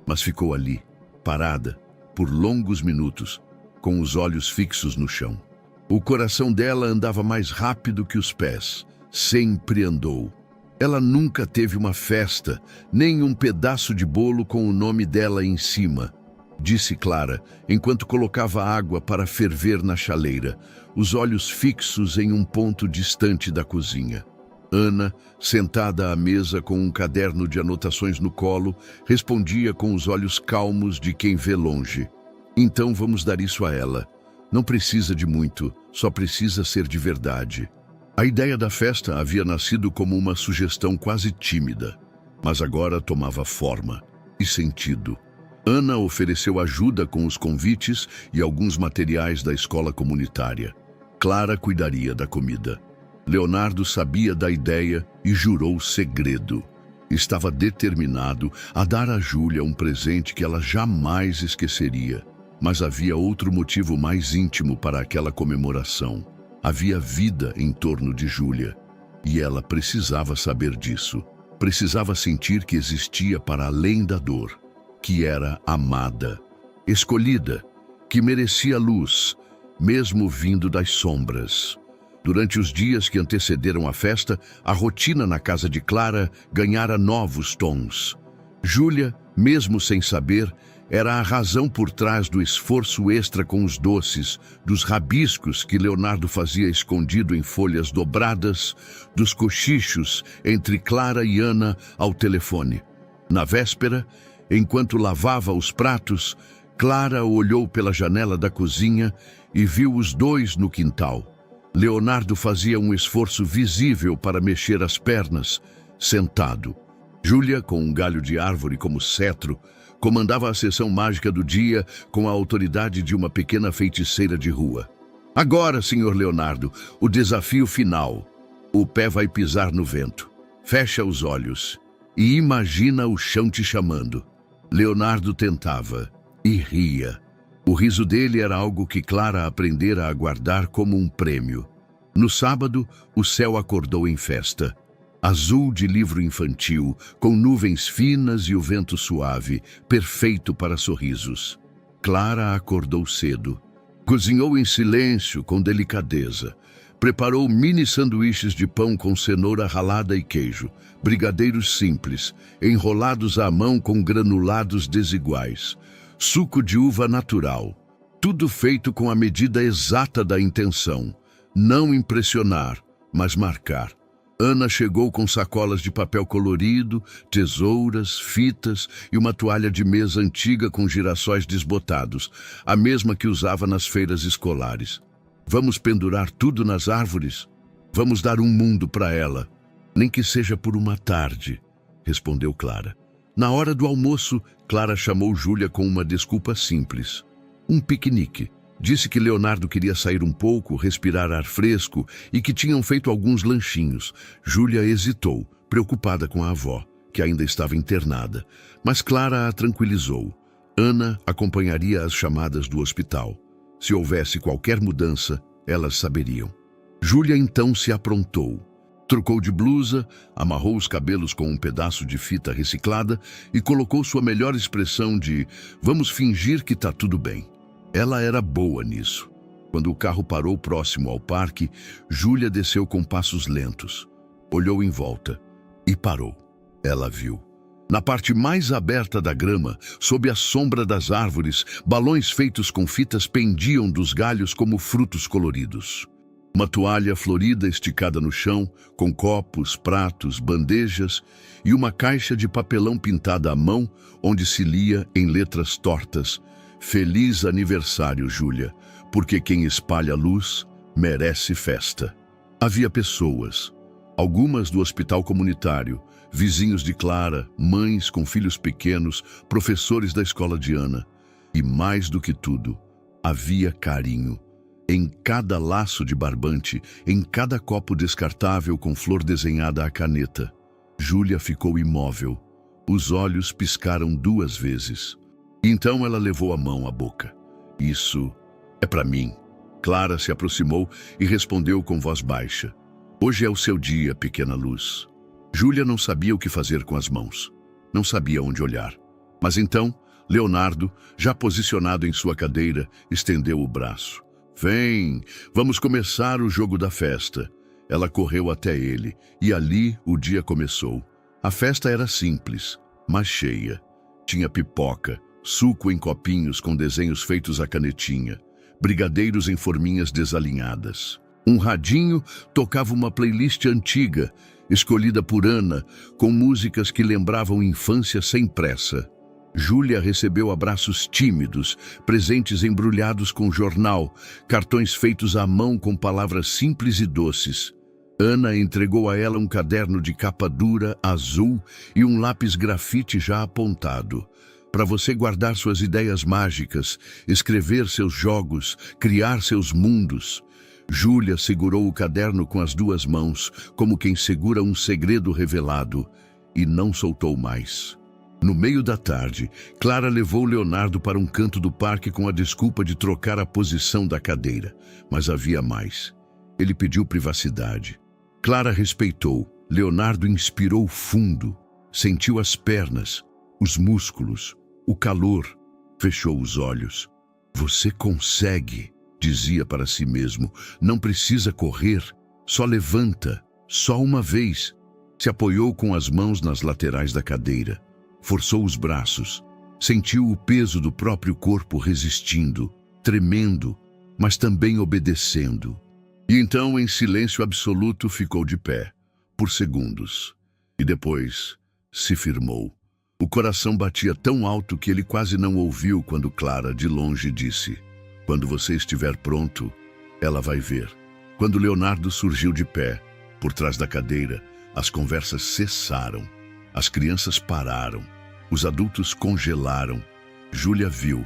mas ficou ali, parada, por longos minutos, com os olhos fixos no chão. O coração dela andava mais rápido que os pés. Sempre andou. Ela nunca teve uma festa, nem um pedaço de bolo com o nome dela em cima, disse Clara, enquanto colocava água para ferver na chaleira, os olhos fixos em um ponto distante da cozinha. Ana, sentada à mesa com um caderno de anotações no colo, respondia com os olhos calmos de quem vê longe. Então vamos dar isso a ela. Não precisa de muito, só precisa ser de verdade. A ideia da festa havia nascido como uma sugestão quase tímida, mas agora tomava forma e sentido. Ana ofereceu ajuda com os convites e alguns materiais da escola comunitária. Clara cuidaria da comida. Leonardo sabia da ideia e jurou segredo. Estava determinado a dar a Júlia um presente que ela jamais esqueceria. Mas havia outro motivo mais íntimo para aquela comemoração. Havia vida em torno de Júlia, e ela precisava saber disso. Precisava sentir que existia para além da dor, que era amada, escolhida, que merecia luz, mesmo vindo das sombras. Durante os dias que antecederam a festa, a rotina na casa de Clara ganhara novos tons. Júlia, mesmo sem saber, era a razão por trás do esforço extra com os doces, dos rabiscos que Leonardo fazia escondido em folhas dobradas, dos cochichos entre Clara e Ana ao telefone. Na véspera, enquanto lavava os pratos, Clara olhou pela janela da cozinha e viu os dois no quintal. Leonardo fazia um esforço visível para mexer as pernas, sentado. Júlia, com um galho de árvore como cetro, comandava a sessão mágica do dia com a autoridade de uma pequena feiticeira de rua. Agora, senhor Leonardo, o desafio final. O pé vai pisar no vento. Fecha os olhos e imagina o chão te chamando. Leonardo tentava e ria. O riso dele era algo que Clara aprendera a guardar como um prêmio. No sábado, o céu acordou em festa. Azul de livro infantil, com nuvens finas e o vento suave, perfeito para sorrisos. Clara acordou cedo. Cozinhou em silêncio, com delicadeza. Preparou mini sanduíches de pão com cenoura ralada e queijo, brigadeiros simples, enrolados à mão com granulados desiguais, suco de uva natural, tudo feito com a medida exata da intenção, não impressionar, mas marcar. Ana chegou com sacolas de papel colorido, tesouras, fitas e uma toalha de mesa antiga com girassóis desbotados, a mesma que usava nas feiras escolares. Vamos pendurar tudo nas árvores? Vamos dar um mundo para ela, nem que seja por uma tarde, respondeu Clara. Na hora do almoço, Clara chamou Júlia com uma desculpa simples. Um piquenique. Disse que Leonardo queria sair um pouco, respirar ar fresco e que tinham feito alguns lanchinhos. Júlia hesitou, preocupada com a avó, que ainda estava internada. Mas Clara a tranquilizou. Ana acompanharia as chamadas do hospital. Se houvesse qualquer mudança, elas saberiam. Júlia então se aprontou. Trocou de blusa, amarrou os cabelos com um pedaço de fita reciclada e colocou sua melhor expressão de "vamos fingir que tá tudo bem". Ela era boa nisso. Quando o carro parou próximo ao parque, Júlia desceu com passos lentos. Olhou em volta e parou. Ela viu. Na parte mais aberta da grama, sob a sombra das árvores, balões feitos com fitas pendiam dos galhos como frutos coloridos. Uma toalha florida esticada no chão, com copos, pratos, bandejas e uma caixa de papelão pintada à mão, onde se lia em letras tortas: "Feliz aniversário, Júlia, porque quem espalha luz merece festa". Havia pessoas, algumas do hospital comunitário, vizinhos de Clara, mães com filhos pequenos, professores da escola de Ana. E mais do que tudo, havia carinho. Em cada laço de barbante, em cada copo descartável com flor desenhada à caneta. Júlia ficou imóvel. Os olhos piscaram 2 vezes. Então ela levou a mão à boca. "Isso é para mim". Clara se aproximou e respondeu com voz baixa: "Hoje é o seu dia, pequena luz". Júlia não sabia o que fazer com as mãos. Não sabia onde olhar. Mas então, Leonardo, já posicionado em sua cadeira, estendeu o braço. "Vem, vamos começar o jogo da festa". Ela correu até ele, e ali o dia começou. A festa era simples, mas cheia. Tinha pipoca, suco em copinhos com desenhos feitos à canetinha, brigadeiros em forminhas desalinhadas. Um radinho tocava uma playlist antiga, escolhida por Ana, com músicas que lembravam infância sem pressa. Júlia recebeu abraços tímidos, presentes embrulhados com jornal, cartões feitos à mão com palavras simples e doces. Ana entregou a ela um caderno de capa dura, azul, e um lápis grafite já apontado. Para você guardar suas ideias mágicas, escrever seus jogos, criar seus mundos. Júlia segurou o caderno com as 2 mãos, como quem segura um segredo revelado, e não soltou mais. No meio da tarde, Clara levou Leonardo para um canto do parque com a desculpa de trocar a posição da cadeira. Mas havia mais. Ele pediu privacidade. Clara respeitou. Leonardo inspirou fundo. Sentiu as pernas, os músculos, o calor. Fechou os olhos. "Você consegue", dizia para si mesmo. "Não precisa correr. Só levanta. Só uma vez". Se apoiou com as mãos nas laterais da cadeira. Forçou os braços. Sentiu o peso do próprio corpo resistindo, tremendo, mas também obedecendo. E então, em silêncio absoluto, ficou de pé, por segundos. E depois se firmou. O coração batia tão alto que ele quase não ouviu quando Clara, de longe, disse: "Quando você estiver pronto, ela vai ver". Quando Leonardo surgiu de pé, por trás da cadeira, as conversas cessaram. As crianças pararam. Os adultos congelaram. Júlia viu.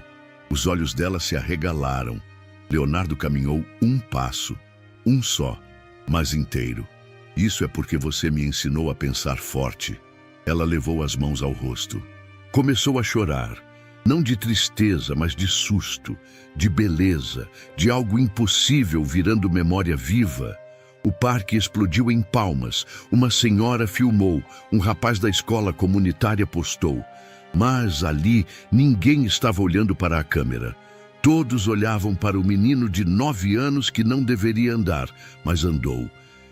Os olhos dela se arregalaram. Leonardo caminhou um passo. Um só, mas inteiro. "Isso é porque você me ensinou a pensar forte". Ela levou as mãos ao rosto. Começou a chorar. Não de tristeza, mas de susto, de beleza, de algo impossível virando memória viva. O parque explodiu em palmas. Uma senhora filmou. Um rapaz da escola comunitária postou. Mas ali ninguém estava olhando para a câmera. Todos olhavam para o menino de 9 anos que não deveria andar, mas andou.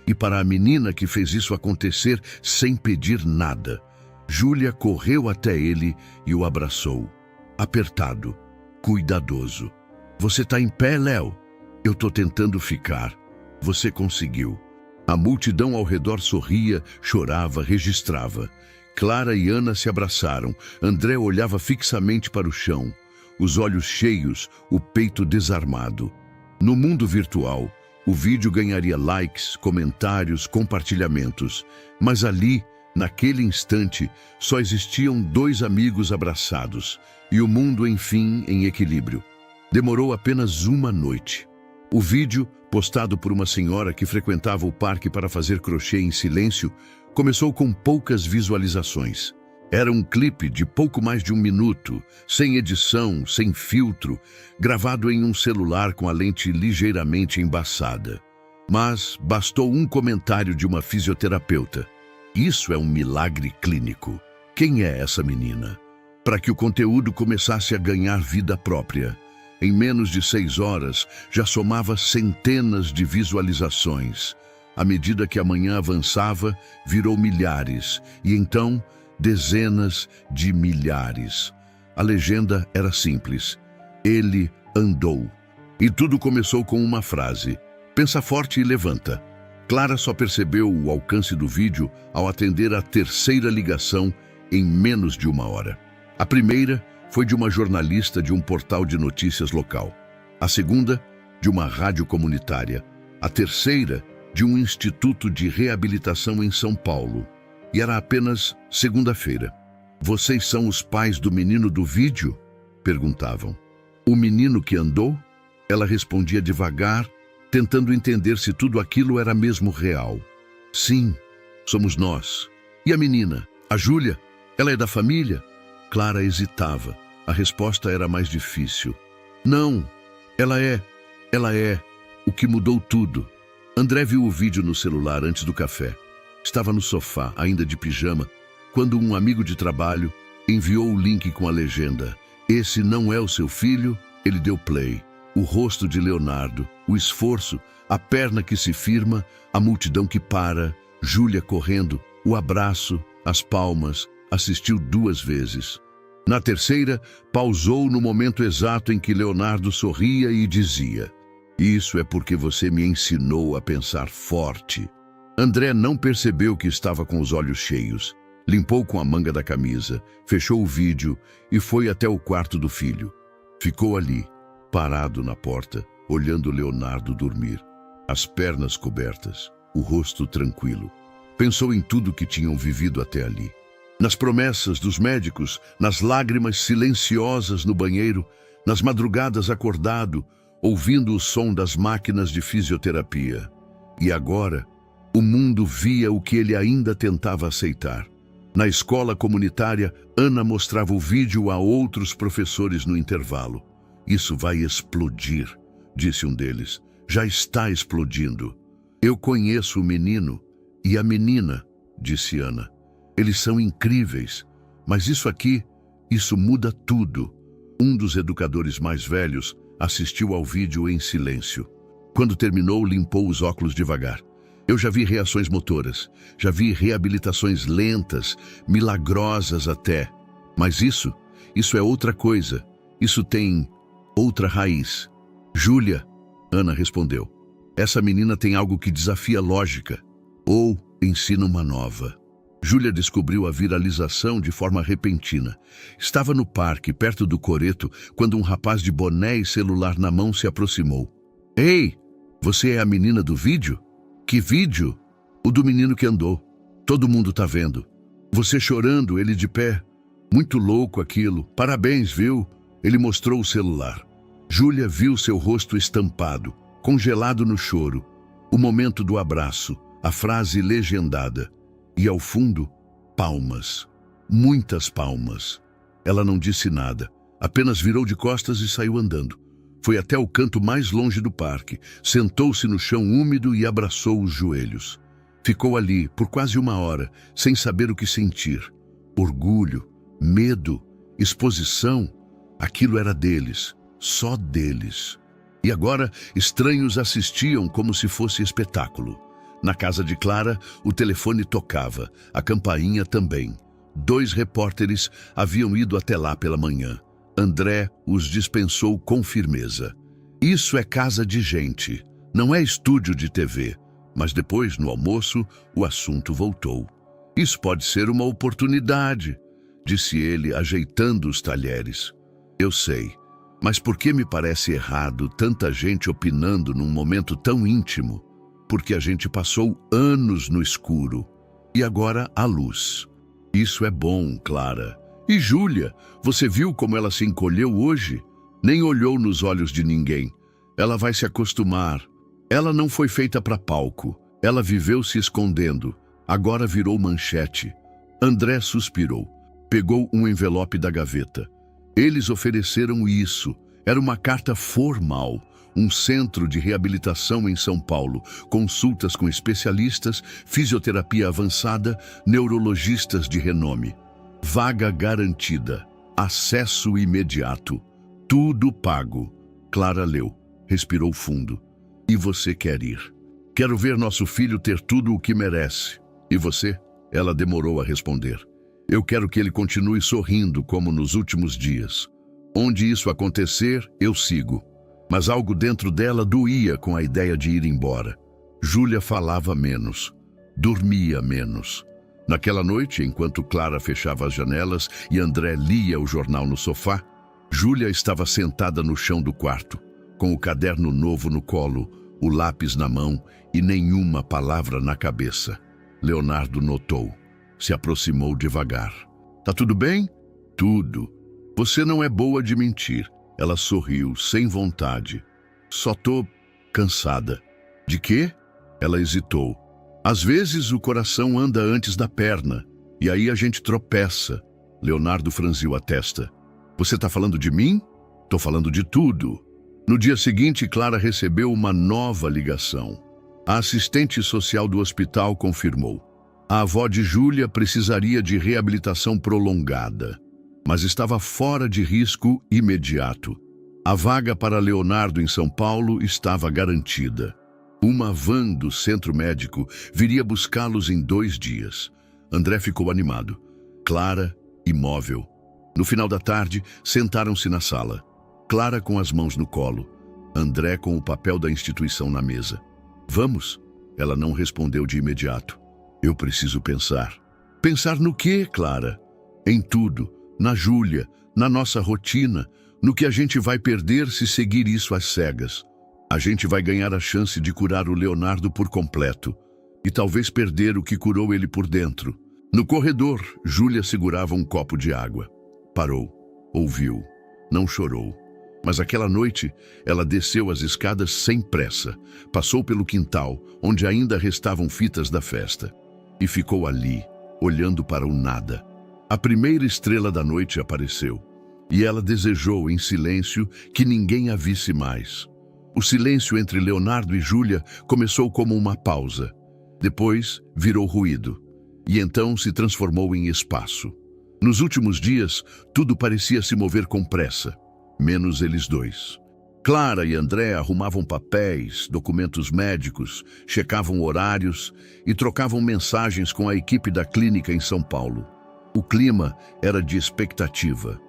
E para a menina que fez isso acontecer sem pedir nada. Júlia correu até ele e o abraçou. Apertado, cuidadoso. "Você tá em pé, Léo?" "Eu tô tentando ficar". "Você conseguiu". A multidão ao redor sorria, chorava, registrava. Clara e Ana se abraçaram. André olhava fixamente para o chão, os olhos cheios, o peito desarmado. No mundo virtual, o vídeo ganharia likes, comentários, compartilhamentos. Mas ali, naquele instante, só existiam dois amigos abraçados e o mundo, enfim, em equilíbrio. Demorou apenas uma noite. O vídeo, postado por uma senhora que frequentava o parque para fazer crochê em silêncio, começou com poucas visualizações. Era um clipe de pouco mais de 1 minuto, sem edição, sem filtro, gravado em um celular com a lente ligeiramente embaçada. Mas bastou um comentário de uma fisioterapeuta. Isso é um milagre clínico. Quem é essa menina? Para que o conteúdo começasse a ganhar vida própria. Em menos de 6 horas, já somava centenas de visualizações. À medida que a manhã avançava, virou milhares, e então, dezenas de milhares. A legenda era simples. Ele andou. E tudo começou com uma frase. Pensa forte e levanta. Clara só percebeu o alcance do vídeo ao atender a terceira ligação em menos de 1 hora. A primeira foi de uma jornalista de um portal de notícias local. A segunda, de uma rádio comunitária. A terceira, de um instituto de reabilitação em São Paulo. E era apenas segunda-feira. Vocês são os pais do menino do vídeo? Perguntavam. O menino que andou? Ela respondia devagar, tentando entender se tudo aquilo era mesmo real. Sim, somos nós. E a menina? A Júlia? Ela é da família? Clara hesitava. A resposta era mais difícil. Não, ela é o que mudou tudo. André viu o vídeo no celular antes do café. Estava no sofá, ainda de pijama, quando um amigo de trabalho enviou o link com a legenda. Esse não é o seu filho? Ele deu play. O rosto de Leonardo, o esforço, a perna que se firma, a multidão que para, Júlia correndo, o abraço, as palmas, assistiu 2 vezes. Na terceira, pausou no momento exato em que Leonardo sorria e dizia: "Isso é porque você me ensinou a pensar forte." André não percebeu que estava com os olhos cheios. Limpou com a manga da camisa, fechou o vídeo e foi até o quarto do filho. Ficou ali, parado na porta, olhando Leonardo dormir. As pernas cobertas, o rosto tranquilo. Pensou em tudo que tinham vivido até ali. Nas promessas dos médicos, nas lágrimas silenciosas no banheiro, nas madrugadas acordado, ouvindo o som das máquinas de fisioterapia. E agora, o mundo via o que ele ainda tentava aceitar. Na escola comunitária, Ana mostrava o vídeo a outros professores no intervalo. "Isso vai explodir", disse um deles. "Já está explodindo." "Eu conheço o menino e a menina", disse Ana. "Eles são incríveis, mas isso muda tudo." Um dos educadores mais velhos assistiu ao vídeo em silêncio. Quando terminou, limpou os óculos devagar. "Eu já vi reações motoras, já vi reabilitações lentas, milagrosas até. Mas isso é outra coisa. Isso tem outra raiz." "Júlia", Ana respondeu. "Essa menina tem algo que desafia a lógica, ou ensina uma nova." Júlia descobriu a viralização de forma repentina. Estava no parque, perto do coreto, quando um rapaz de boné e celular na mão se aproximou. "Ei, você é a menina do vídeo?" "Que vídeo?" "O do menino que andou. Todo mundo tá vendo. Você chorando, ele de pé. Muito louco aquilo. Parabéns, viu?" Ele mostrou o celular. Júlia viu seu rosto estampado, congelado no choro. O momento do abraço, a frase legendada. E ao fundo, palmas. Muitas palmas. Ela não disse nada, apenas virou de costas e saiu andando. Foi até o canto mais longe do parque, sentou-se no chão úmido e abraçou os joelhos. Ficou ali por quase 1 hora, sem saber o que sentir. Orgulho, medo, exposição. Aquilo era deles, só deles. E agora, estranhos assistiam como se fosse espetáculo. Na casa de Clara, o telefone tocava, a campainha também. 2 repórteres haviam ido até lá pela manhã. André os dispensou com firmeza. "Isso é casa de gente, não é estúdio de TV." Mas depois, no almoço, o assunto voltou. Isso pode ser uma oportunidade, disse ele, ajeitando os talheres. Eu sei, mas por que me parece errado tanta gente opinando num momento tão íntimo? Porque a gente passou anos no escuro e agora há luz. Isso é bom, Clara. E Júlia, você viu como ela se encolheu hoje? Nem olhou nos olhos de ninguém. Ela vai se acostumar. Ela não foi feita para palco. Ela viveu se escondendo. Agora virou manchete. André suspirou. Pegou um envelope da gaveta. Eles ofereceram isso. Era uma carta formal. Um centro de reabilitação em São Paulo. Consultas com especialistas, fisioterapia avançada, neurologistas de renome. Vaga garantida. Acesso imediato. Tudo pago. Clara leu. Respirou fundo. E você quer ir? Quero ver nosso filho ter tudo o que merece. E você? Ela demorou a responder. Eu quero que ele continue sorrindo como nos últimos dias. Onde isso acontecer, eu sigo. Mas algo dentro dela doía com a ideia de ir embora. Júlia falava menos. Dormia menos. Naquela noite, enquanto Clara fechava as janelas e André lia o jornal no sofá, Júlia estava sentada no chão do quarto, com o caderno novo no colo, o lápis na mão e nenhuma palavra na cabeça. Leonardo notou. Se aproximou devagar. Tá tudo bem? Tudo. Você não é boa de mentir. Ela sorriu, sem vontade. Só tô cansada. De quê? Ela hesitou. Às vezes o coração anda antes da perna, e aí a gente tropeça. Leonardo franziu a testa. Você tá falando de mim? Tô falando de tudo. No dia seguinte, Clara recebeu uma nova ligação. A assistente social do hospital confirmou. A avó de Júlia precisaria de reabilitação prolongada, mas estava fora de risco imediato. A vaga para Leonardo em São Paulo estava garantida. Uma van do centro médico viria buscá-los em 2 dias. André ficou animado. Clara, imóvel. No final da tarde, sentaram-se na sala. Clara com as mãos no colo. André com o papel da instituição na mesa. Vamos? Ela não respondeu de imediato. Eu preciso pensar. Pensar no quê, Clara? Em tudo. Na Júlia, na nossa rotina, no que a gente vai perder se seguir isso às cegas. A gente vai ganhar a chance de curar o Leonardo por completo e talvez perder o que curou ele por dentro. No corredor, Júlia segurava um copo de água. Parou, ouviu, não chorou. Mas aquela noite, ela desceu as escadas sem pressa, passou pelo quintal, onde ainda restavam fitas da festa, e ficou ali, olhando para o nada. A primeira estrela da noite apareceu, e ela desejou em silêncio que ninguém a visse mais. O silêncio entre Leonardo e Júlia começou como uma pausa. Depois virou ruído, e então se transformou em espaço. Nos últimos dias, tudo parecia se mover com pressa, menos eles dois. Clara e André arrumavam papéis, documentos médicos, checavam horários e trocavam mensagens com a equipe da clínica em São Paulo. O clima era de expectativa,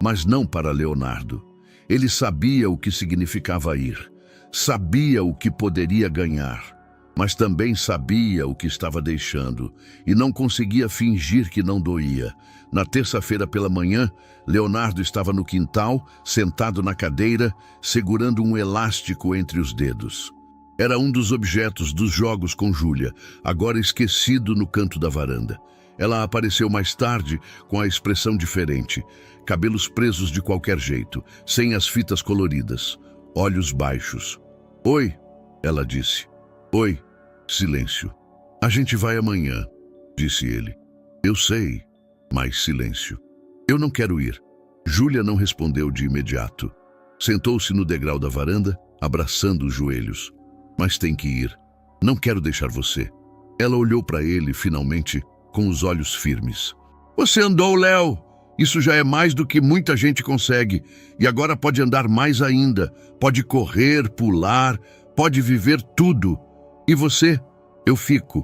mas não para Leonardo. Ele sabia o que significava ir, sabia o que poderia ganhar, mas também sabia o que estava deixando e não conseguia fingir que não doía. Na terça-feira pela manhã, Leonardo estava no quintal, sentado na cadeira, segurando um elástico entre os dedos. Era um dos objetos dos jogos com Júlia, agora esquecido no canto da varanda. Ela apareceu mais tarde com a expressão diferente, cabelos presos de qualquer jeito, sem as fitas coloridas, olhos baixos. Oi, ela disse. Oi, silêncio. A gente vai amanhã, disse ele. Eu sei, mas silêncio. Eu não quero ir. Júlia não respondeu de imediato. Sentou-se no degrau da varanda, abraçando os joelhos. Mas tem que ir. Não quero deixar você. Ela olhou para ele, finalmente, com os olhos firmes. Você andou, Léo. Isso já é mais do que muita gente consegue. E agora pode andar mais ainda. Pode correr, pular, pode viver tudo. E você? Eu fico,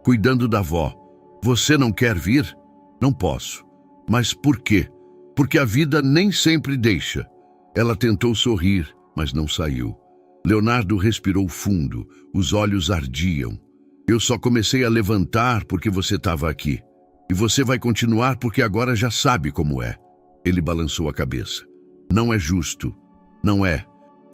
cuidando da avó. Você não quer vir? Não posso. Mas por quê? Porque a vida nem sempre deixa. Ela tentou sorrir, mas não saiu. Leonardo respirou fundo, os olhos ardiam. Eu só comecei a levantar porque você estava aqui. E você vai continuar porque agora já sabe como é. Ele balançou a cabeça. Não é justo. Não é.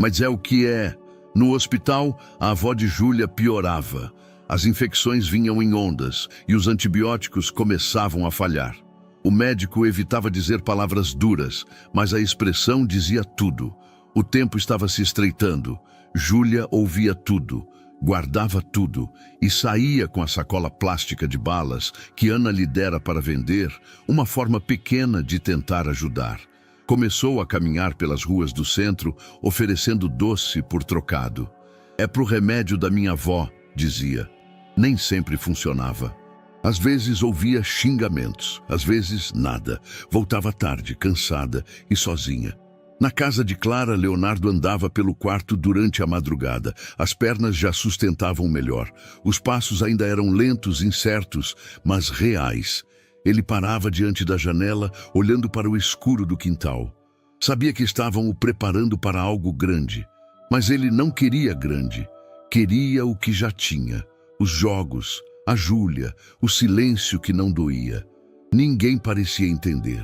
Mas é o que é. No hospital, a avó de Júlia piorava. As infecções vinham em ondas e os antibióticos começavam a falhar. O médico evitava dizer palavras duras, mas a expressão dizia tudo. O tempo estava se estreitando. Júlia ouvia tudo, guardava tudo e saía com a sacola plástica de balas que Ana lhe dera para vender, uma forma pequena de tentar ajudar. Começou a caminhar pelas ruas do centro, oferecendo doce por trocado. É pro remédio da minha avó, dizia. Nem sempre funcionava. Às vezes ouvia xingamentos, às vezes nada. Voltava tarde, cansada e sozinha. Na casa de Clara, Leonardo andava pelo quarto durante a madrugada. As pernas já sustentavam melhor. Os passos ainda eram lentos, incertos, mas reais. Ele parava diante da janela, olhando para o escuro do quintal. Sabia que estavam o preparando para algo grande. Mas ele não queria grande. Queria o que já tinha. Os jogos, a Júlia, o silêncio que não doía. Ninguém parecia entender.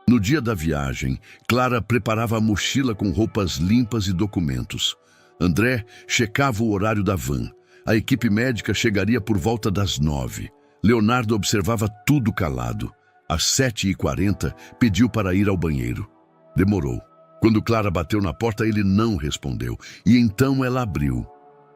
No dia da viagem, Clara preparava a mochila com roupas limpas e documentos. André checava o horário da van. A equipe médica chegaria por volta das 9. Leonardo observava tudo calado. Às 7h40, pediu para ir ao banheiro. Demorou. Quando Clara bateu na porta, ele não respondeu. E então ela abriu.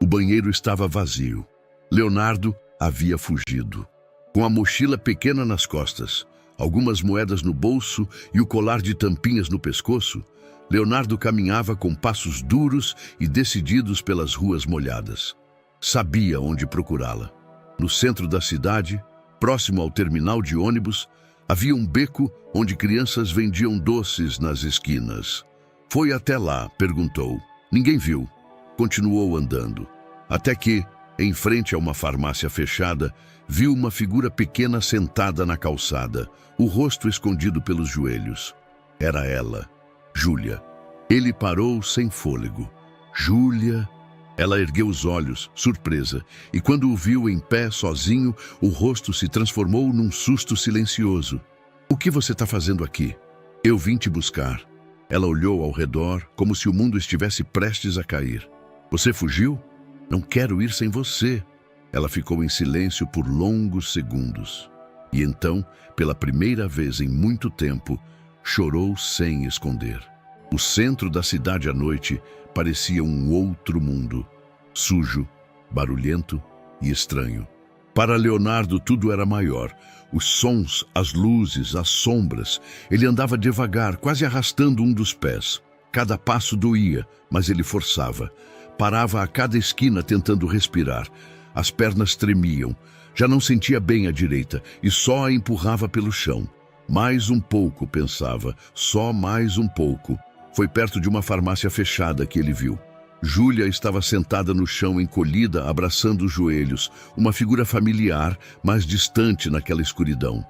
O banheiro estava vazio. Leonardo havia fugido. Com a mochila pequena nas costas, algumas moedas no bolso e o colar de tampinhas no pescoço, Leonardo caminhava com passos duros e decididos pelas ruas molhadas. Sabia onde procurá-la. No centro da cidade, próximo ao terminal de ônibus, havia um beco onde crianças vendiam doces nas esquinas. Foi até lá, perguntou. Ninguém viu. Continuou andando. Até que, em frente a uma farmácia fechada, viu uma figura pequena sentada na calçada, o rosto escondido pelos joelhos. Era ela, Júlia. Ele parou sem fôlego. Júlia... Ela ergueu os olhos, surpresa, e quando o viu em pé, sozinho, o rosto se transformou num susto silencioso. O que você está fazendo aqui? Eu vim te buscar. Ela olhou ao redor, como se o mundo estivesse prestes a cair. Você fugiu? Não quero ir sem você. Ela ficou em silêncio por longos segundos. E então, pela primeira vez em muito tempo, chorou sem esconder. O centro da cidade à noite parecia um outro mundo, sujo, barulhento e estranho. Para Leonardo tudo era maior. Os sons, as luzes, as sombras. Ele andava devagar, quase arrastando um dos pés. Cada passo doía, mas ele forçava. Parava a cada esquina tentando respirar. As pernas tremiam. Já não sentia bem a direita e só a empurrava pelo chão. Mais um pouco, pensava, só mais um pouco. Foi perto de uma farmácia fechada que ele viu. Júlia estava sentada no chão, encolhida, abraçando os joelhos, uma figura familiar, mas distante naquela escuridão.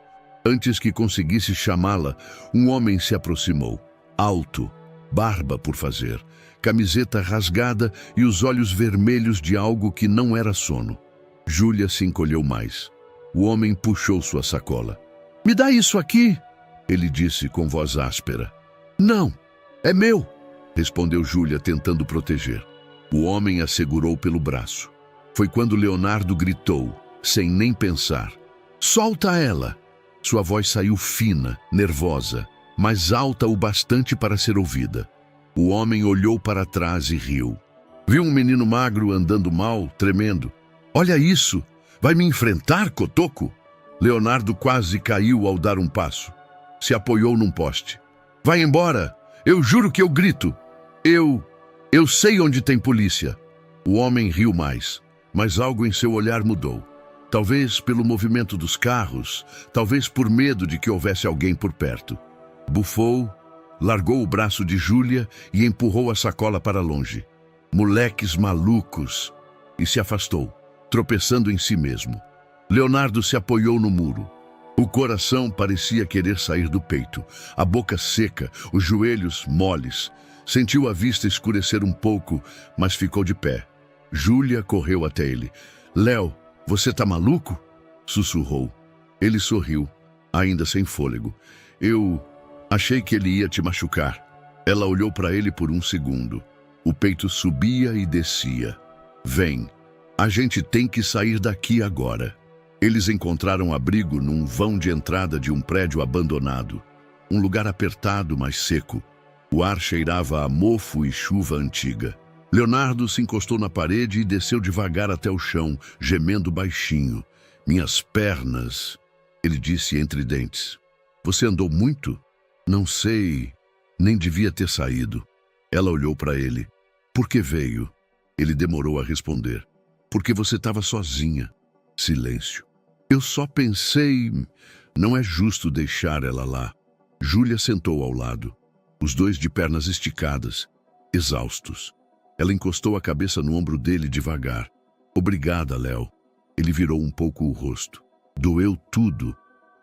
Antes que conseguisse chamá-la, um homem se aproximou. Alto, barba por fazer, camiseta rasgada e os olhos vermelhos de algo que não era sono. Júlia se encolheu mais. O homem puxou sua sacola. "Me dá isso aqui", ele disse com voz áspera. "Não, é meu", respondeu Júlia, tentando proteger. O homem a segurou pelo braço. Foi quando Leonardo gritou, sem nem pensar. "Solta ela!" Sua voz saiu fina, nervosa, mas alta o bastante para ser ouvida. O homem olhou para trás e riu. Viu um menino magro andando mal, tremendo. "Olha isso! Vai me enfrentar, cotoco?" Leonardo quase caiu ao dar um passo. Se apoiou num poste. "Vai embora! Eu juro que eu grito. Eu sei onde tem polícia." O homem riu mais, mas algo em seu olhar mudou. Talvez pelo movimento dos carros, talvez por medo de que houvesse alguém por perto. Bufou, largou o braço de Júlia e empurrou a sacola para longe. "Moleques malucos!" E se afastou, tropeçando em si mesmo. Leonardo se apoiou no muro. O coração parecia querer sair do peito, a boca seca, os joelhos moles. Sentiu a vista escurecer um pouco, mas ficou de pé. Júlia correu até ele. "Léo, Você tá maluco? Sussurrou. Ele sorriu, ainda sem fôlego. Eu achei que ele ia te machucar. Ela olhou para ele por um segundo. O peito subia e descia. Vem, a gente tem que sair daqui agora. Eles encontraram abrigo num vão de entrada de um prédio abandonado. Um lugar apertado, mas seco. O ar cheirava a mofo e chuva antiga. Leonardo se encostou na parede e desceu devagar até o chão, gemendo baixinho. Minhas pernas, ele disse entre dentes. Você andou muito? Não sei, nem devia ter saído. Ela olhou para ele. Por que veio? Ele demorou a responder. Porque você estava sozinha. Silêncio. Eu só pensei... Não é justo deixar ela lá. Júlia sentou ao lado. Os dois de pernas esticadas, exaustos. Ela encostou a cabeça no ombro dele devagar. Obrigada, Léo. Ele virou um pouco o rosto. Doeu tudo.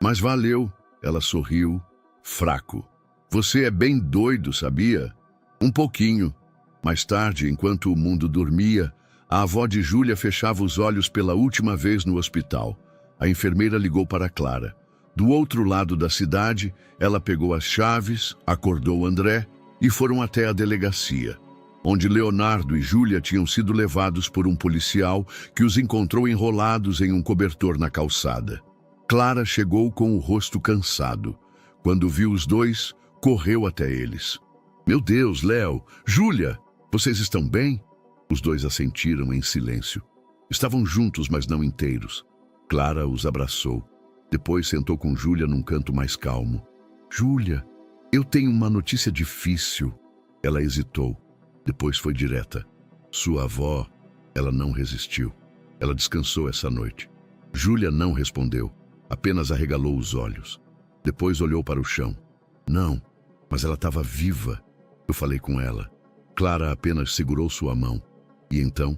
Mas valeu. Ela sorriu, fraco. Você é bem doido, sabia? Um pouquinho. Mais tarde, enquanto o mundo dormia, a avó de Júlia fechava os olhos pela última vez no hospital. A enfermeira ligou para Clara. Do outro lado da cidade, ela pegou as chaves, acordou André e foram até a delegacia, onde Leonardo e Júlia tinham sido levados por um policial que os encontrou enrolados em um cobertor na calçada. Clara chegou com o rosto cansado. Quando viu os dois, correu até eles. Meu Deus, Léo, Júlia, vocês estão bem? Os dois assentiram em silêncio. Estavam juntos, mas não inteiros. Clara os abraçou. Depois sentou com Júlia num canto mais calmo. Júlia, eu tenho uma notícia difícil. Ela hesitou. Depois foi direta. Sua avó, ela não resistiu. Ela descansou essa noite. Júlia não respondeu, apenas arregalou os olhos. Depois olhou para o chão. Não, mas ela estava viva. Eu falei com ela. Clara apenas segurou sua mão. E então,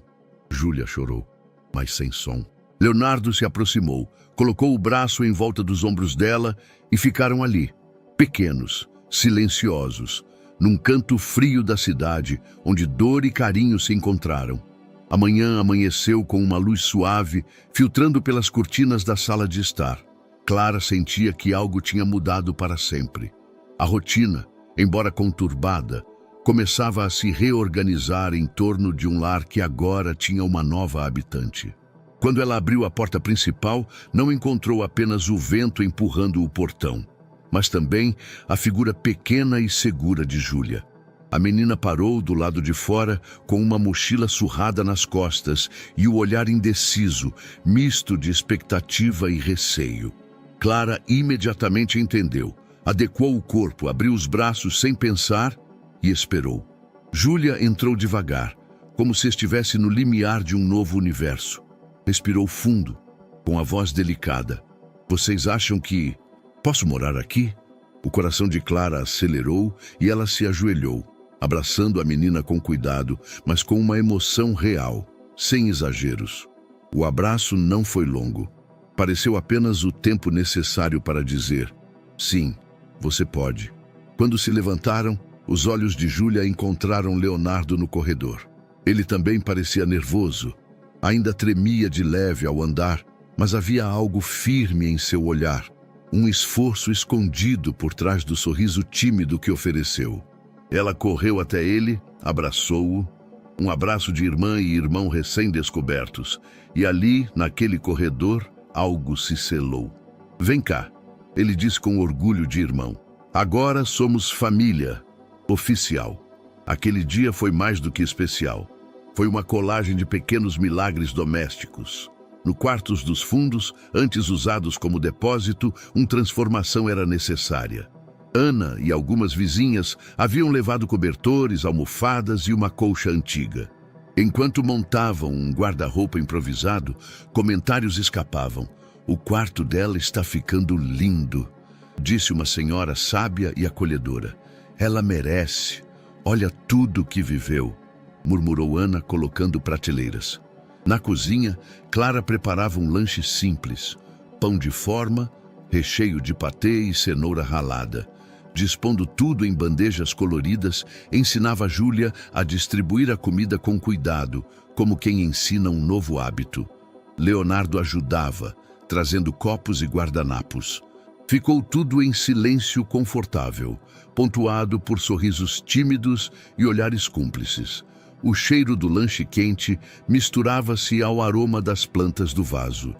Júlia chorou, mas sem som. Leonardo se aproximou, colocou o braço em volta dos ombros dela e ficaram ali, pequenos, silenciosos, num canto frio da cidade, onde dor e carinho se encontraram. A manhã amanheceu com uma luz suave, filtrando pelas cortinas da sala de estar. Clara sentia que algo tinha mudado para sempre. A rotina, embora conturbada, começava a se reorganizar em torno de um lar que agora tinha uma nova habitante. Quando ela abriu a porta principal, não encontrou apenas o vento empurrando o portão, mas também a figura pequena e segura de Júlia. A menina parou do lado de fora com uma mochila surrada nas costas e o olhar indeciso, misto de expectativa e receio. Clara imediatamente entendeu, adequou o corpo, abriu os braços sem pensar e esperou. Júlia entrou devagar, como se estivesse no limiar de um novo universo. Respirou fundo, com a voz delicada. Vocês acham que... Posso morar aqui? O coração de Clara acelerou e ela se ajoelhou, abraçando a menina com cuidado, mas com uma emoção real, sem exageros. O abraço não foi longo. Pareceu apenas o tempo necessário para dizer: sim, você pode. Quando se levantaram, os olhos de Júlia encontraram Leonardo no corredor. Ele também parecia nervoso. Ainda tremia de leve ao andar, mas havia algo firme em seu olhar, um esforço escondido por trás do sorriso tímido que ofereceu. Ela correu até ele, abraçou-o, um abraço de irmã e irmão recém-descobertos, e ali, naquele corredor, algo se selou. Vem cá, ele disse com orgulho de irmão. Agora somos família, oficial. Aquele dia foi mais do que especial. Foi uma colagem de pequenos milagres domésticos. No quartos dos fundos, antes usados como depósito, uma transformação era necessária. Ana e algumas vizinhas haviam levado cobertores, almofadas e uma colcha antiga. Enquanto montavam um guarda-roupa improvisado, comentários escapavam. O quarto dela está ficando lindo, disse uma senhora sábia e acolhedora. Ela merece. Olha tudo que viveu, murmurou Ana, colocando prateleiras. Na cozinha, Clara preparava um lanche simples, pão de forma, recheio de patê e cenoura ralada. Dispondo tudo em bandejas coloridas, ensinava Júlia a distribuir a comida com cuidado, como quem ensina um novo hábito. Leonardo ajudava, trazendo copos e guardanapos. Ficou tudo em silêncio confortável, pontuado por sorrisos tímidos e olhares cúmplices. O cheiro do lanche quente misturava-se ao aroma das plantas do vaso.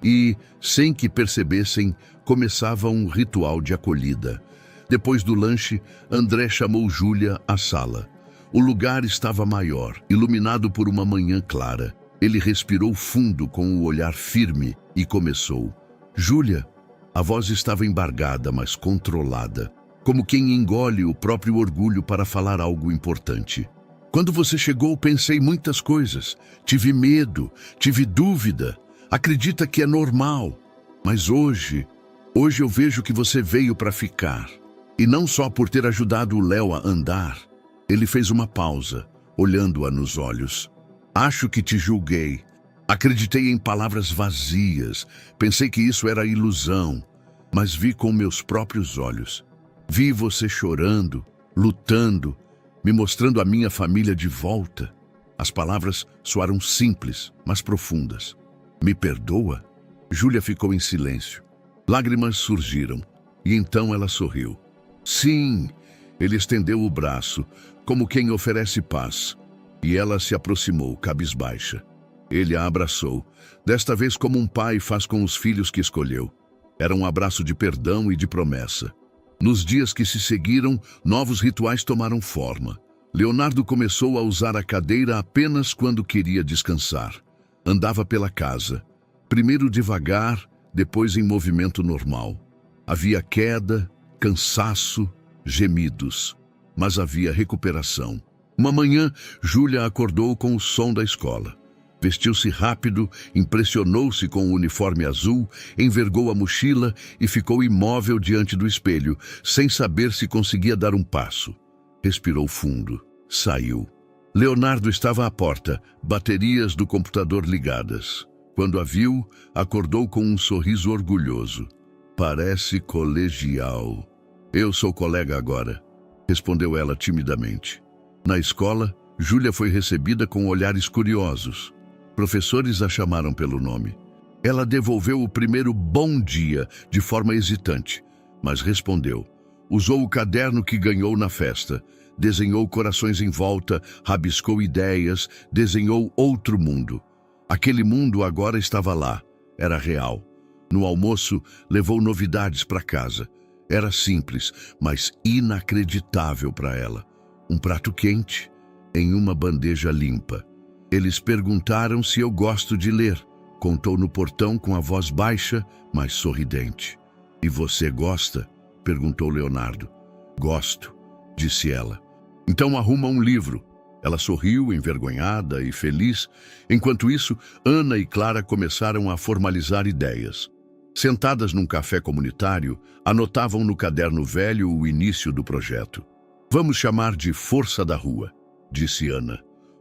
E, sem que percebessem, começava um ritual de acolhida. Depois do lanche, André chamou Júlia à sala. O lugar estava maior, iluminado por uma manhã clara. Ele respirou fundo com o olhar firme e começou. Júlia, a voz estava embargada, mas controlada, como quem engole o próprio orgulho para falar algo importante. Quando você chegou, pensei muitas coisas. Tive medo, tive dúvida. Acredita que é normal. Mas hoje eu vejo que você veio para ficar. E não só por ter ajudado o Léo a andar. Ele fez uma pausa, olhando-a nos olhos. Acho que te julguei. Acreditei em palavras vazias. Pensei que isso era ilusão. Mas vi com meus próprios olhos. Vi você chorando, lutando, me mostrando a minha família de volta. As palavras soaram simples, mas profundas. Me perdoa? Júlia ficou em silêncio. Lágrimas surgiram, e então ela sorriu. Sim, ele estendeu o braço, como quem oferece paz, e ela se aproximou, cabisbaixa. Ele a abraçou, desta vez como um pai faz com os filhos que escolheu. Era um abraço de perdão e de promessa. Nos dias que se seguiram, novos rituais tomaram forma. Leonardo começou a usar a cadeira apenas quando queria descansar. Andava pela casa, primeiro devagar, depois em movimento normal. Havia queda, cansaço, gemidos, mas havia recuperação. Uma manhã, Júlia acordou com o som da escola. Vestiu-se rápido, impressionou-se com o uniforme azul, envergou a mochila e ficou imóvel diante do espelho, sem saber se conseguia dar um passo. Respirou fundo. Saiu. Leonardo estava à porta, baterias do computador ligadas. Quando a viu, acordou com um sorriso orgulhoso. Parece colegial. Eu sou colega agora, respondeu ela timidamente. Na escola, Júlia foi recebida com olhares curiosos. Professores a chamaram pelo nome. Ela devolveu o primeiro bom dia de forma hesitante, mas respondeu. Usou o caderno que ganhou na festa. Desenhou corações em volta, rabiscou ideias, desenhou outro mundo. Aquele mundo agora estava lá, era real. No almoço, levou novidades para casa. Era simples, mas inacreditável para ela. Um prato quente, em uma bandeja limpa. Eles perguntaram se eu gosto de ler. Contou no portão com a voz baixa, mas sorridente. E você gosta? Perguntou Leonardo. Gosto, disse ela. Então arruma um livro. Ela sorriu, envergonhada e feliz. Enquanto isso, Ana e Clara começaram a formalizar ideias. Sentadas num café comunitário, anotavam no caderno velho o início do projeto. Vamos chamar de Força da Rua, disse Ana.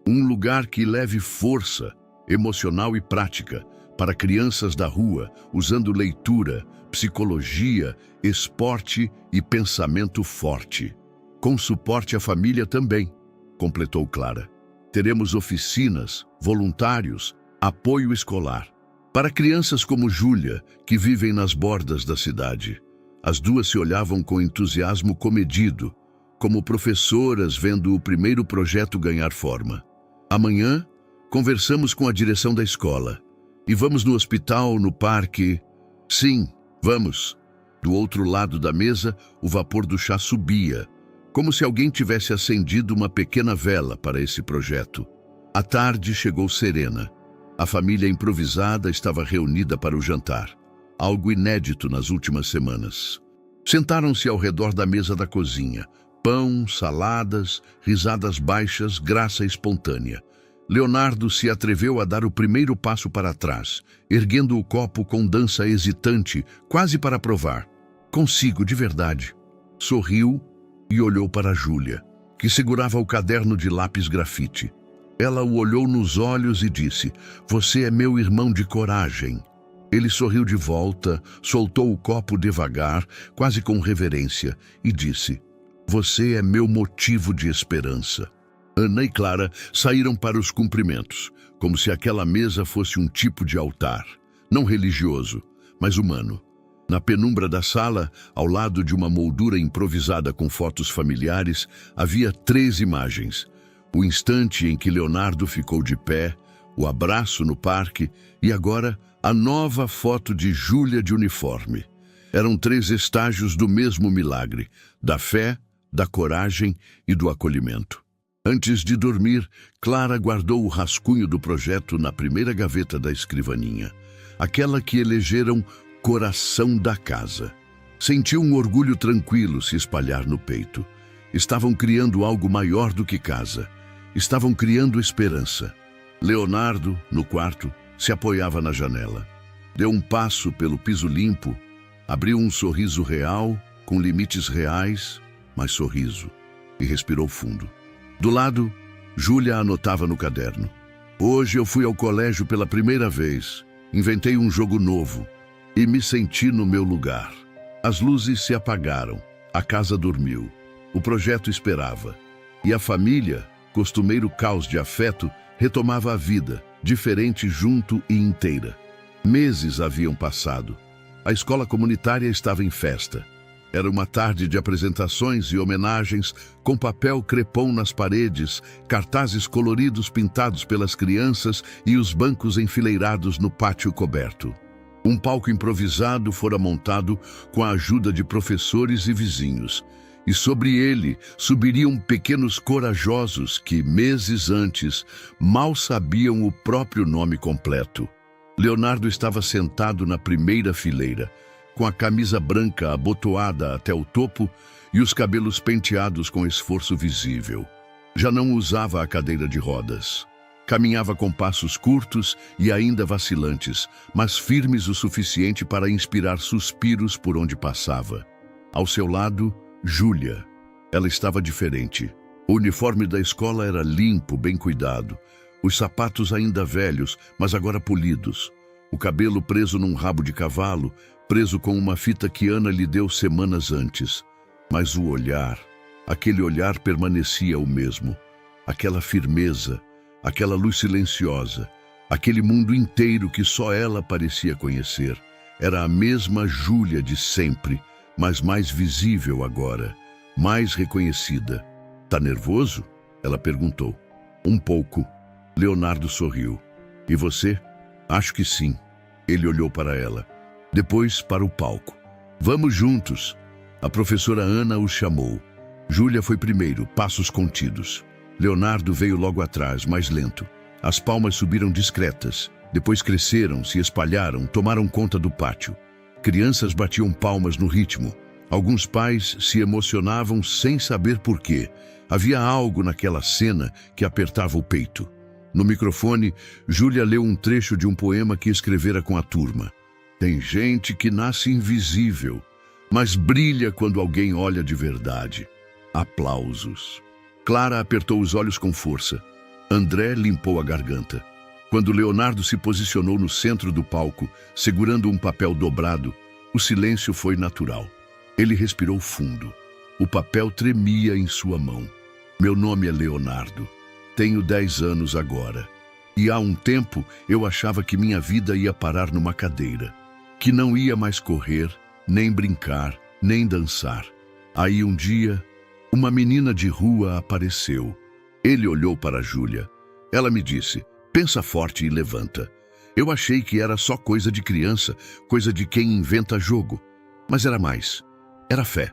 Um lugar que leve força emocional e prática para crianças da rua, usando leitura, psicologia, esporte e pensamento forte. Com suporte à família também, completou Clara. Teremos oficinas, voluntários, apoio escolar. Para crianças como Júlia, que vivem nas bordas da cidade. As duas se olhavam com entusiasmo comedido, como professoras vendo o primeiro projeto ganhar forma. Amanhã, conversamos com a direção da escola. E vamos no hospital, no parque. Sim, vamos. Do outro lado da mesa, o vapor do chá subia, como se alguém tivesse acendido uma pequena vela para esse projeto. A tarde chegou serena. A família improvisada estava reunida para o jantar, algo inédito nas últimas semanas. Sentaram-se ao redor da mesa da cozinha. Pão, saladas, risadas baixas, graça espontânea. Leonardo se atreveu a dar o primeiro passo para trás, erguendo o copo com dança hesitante, quase para provar. Consigo, de verdade. Sorriu e olhou para Júlia, que segurava o caderno de lápis grafite. Ela o olhou nos olhos e disse, você é meu irmão de coragem. Ele sorriu de volta, soltou o copo devagar, quase com reverência, e disse, você é meu motivo de esperança. Ana e Clara saíram para os cumprimentos, como se aquela mesa fosse um tipo de altar, não religioso, mas humano. Na penumbra da sala, ao lado de uma moldura improvisada com fotos familiares, havia 3 imagens. O instante em que Leonardo ficou de pé, o abraço no parque e agora a nova foto de Júlia de uniforme. Eram 3 estágios do mesmo milagre, da fé, da coragem e do acolhimento. Antes de dormir, Clara guardou o rascunho do projeto na primeira gaveta da escrivaninha, aquela que elegeram coração da casa. Sentiu um orgulho tranquilo se espalhar no peito. Estavam criando algo maior do que casa. Estavam criando esperança. Leonardo, no quarto, se apoiava na janela. Deu um passo pelo piso limpo, abriu um sorriso real, com limites reais, mas sorriso, e respirou fundo. Do lado, Júlia anotava no caderno. Hoje eu fui ao colégio pela primeira vez. Inventei um jogo novo e me senti no meu lugar. As luzes se apagaram, a casa dormiu, o projeto esperava. E a família, costumeiro caos de afeto, retomava a vida, diferente junto e inteira. Meses haviam passado. A escola comunitária estava em festa. Era uma tarde de apresentações e homenagens, com papel crepom nas paredes, cartazes coloridos pintados pelas crianças e os bancos enfileirados no pátio coberto. Um palco improvisado fora montado com a ajuda de professores e vizinhos. E sobre ele subiriam pequenos corajosos que, meses antes, mal sabiam o próprio nome completo. Leonardo estava sentado na primeira fileira, com a camisa branca abotoada até o topo e os cabelos penteados com esforço visível. Já não usava a cadeira de rodas. Caminhava com passos curtos e ainda vacilantes, mas firmes o suficiente para inspirar suspiros por onde passava. Ao seu lado, Júlia. Ela estava diferente. O uniforme da escola era limpo, bem cuidado. Os sapatos ainda velhos, mas agora polidos. O cabelo preso num rabo de cavalo, preso com uma fita que Ana lhe deu semanas antes. Mas o olhar, aquele olhar permanecia o mesmo. Aquela firmeza, aquela luz silenciosa, aquele mundo inteiro que só ela parecia conhecer. Era a mesma Júlia de sempre, mas mais visível agora, mais reconhecida. "Tá nervoso?" ela perguntou. "Um pouco." Leonardo sorriu. "E você?" "Acho que sim." Ele olhou para ela. Depois para o palco. "Vamos juntos." A professora Ana o chamou. Júlia foi primeiro, passos contidos. Leonardo veio logo atrás, mais lento. As palmas subiram discretas. Depois cresceram, se espalharam, tomaram conta do pátio. Crianças batiam palmas no ritmo. Alguns pais se emocionavam sem saber por quê. Havia algo naquela cena que apertava o peito. No microfone, Júlia leu um trecho de um poema que escrevera com a turma. "Tem gente que nasce invisível, mas brilha quando alguém olha de verdade." Aplausos. Clara apertou os olhos com força. André limpou a garganta. Quando Leonardo se posicionou no centro do palco, segurando um papel dobrado, o silêncio foi natural. Ele respirou fundo. O papel tremia em sua mão. "Meu nome é Leonardo. Tenho 10 anos agora. E há um tempo eu achava que minha vida ia parar numa cadeira. Que não ia mais correr, nem brincar, nem dançar. Aí um dia, uma menina de rua apareceu. Ele olhou para Júlia. Ela me disse, pensa forte e levanta. Eu achei que era só coisa de criança, coisa de quem inventa jogo. Mas era mais. Era fé.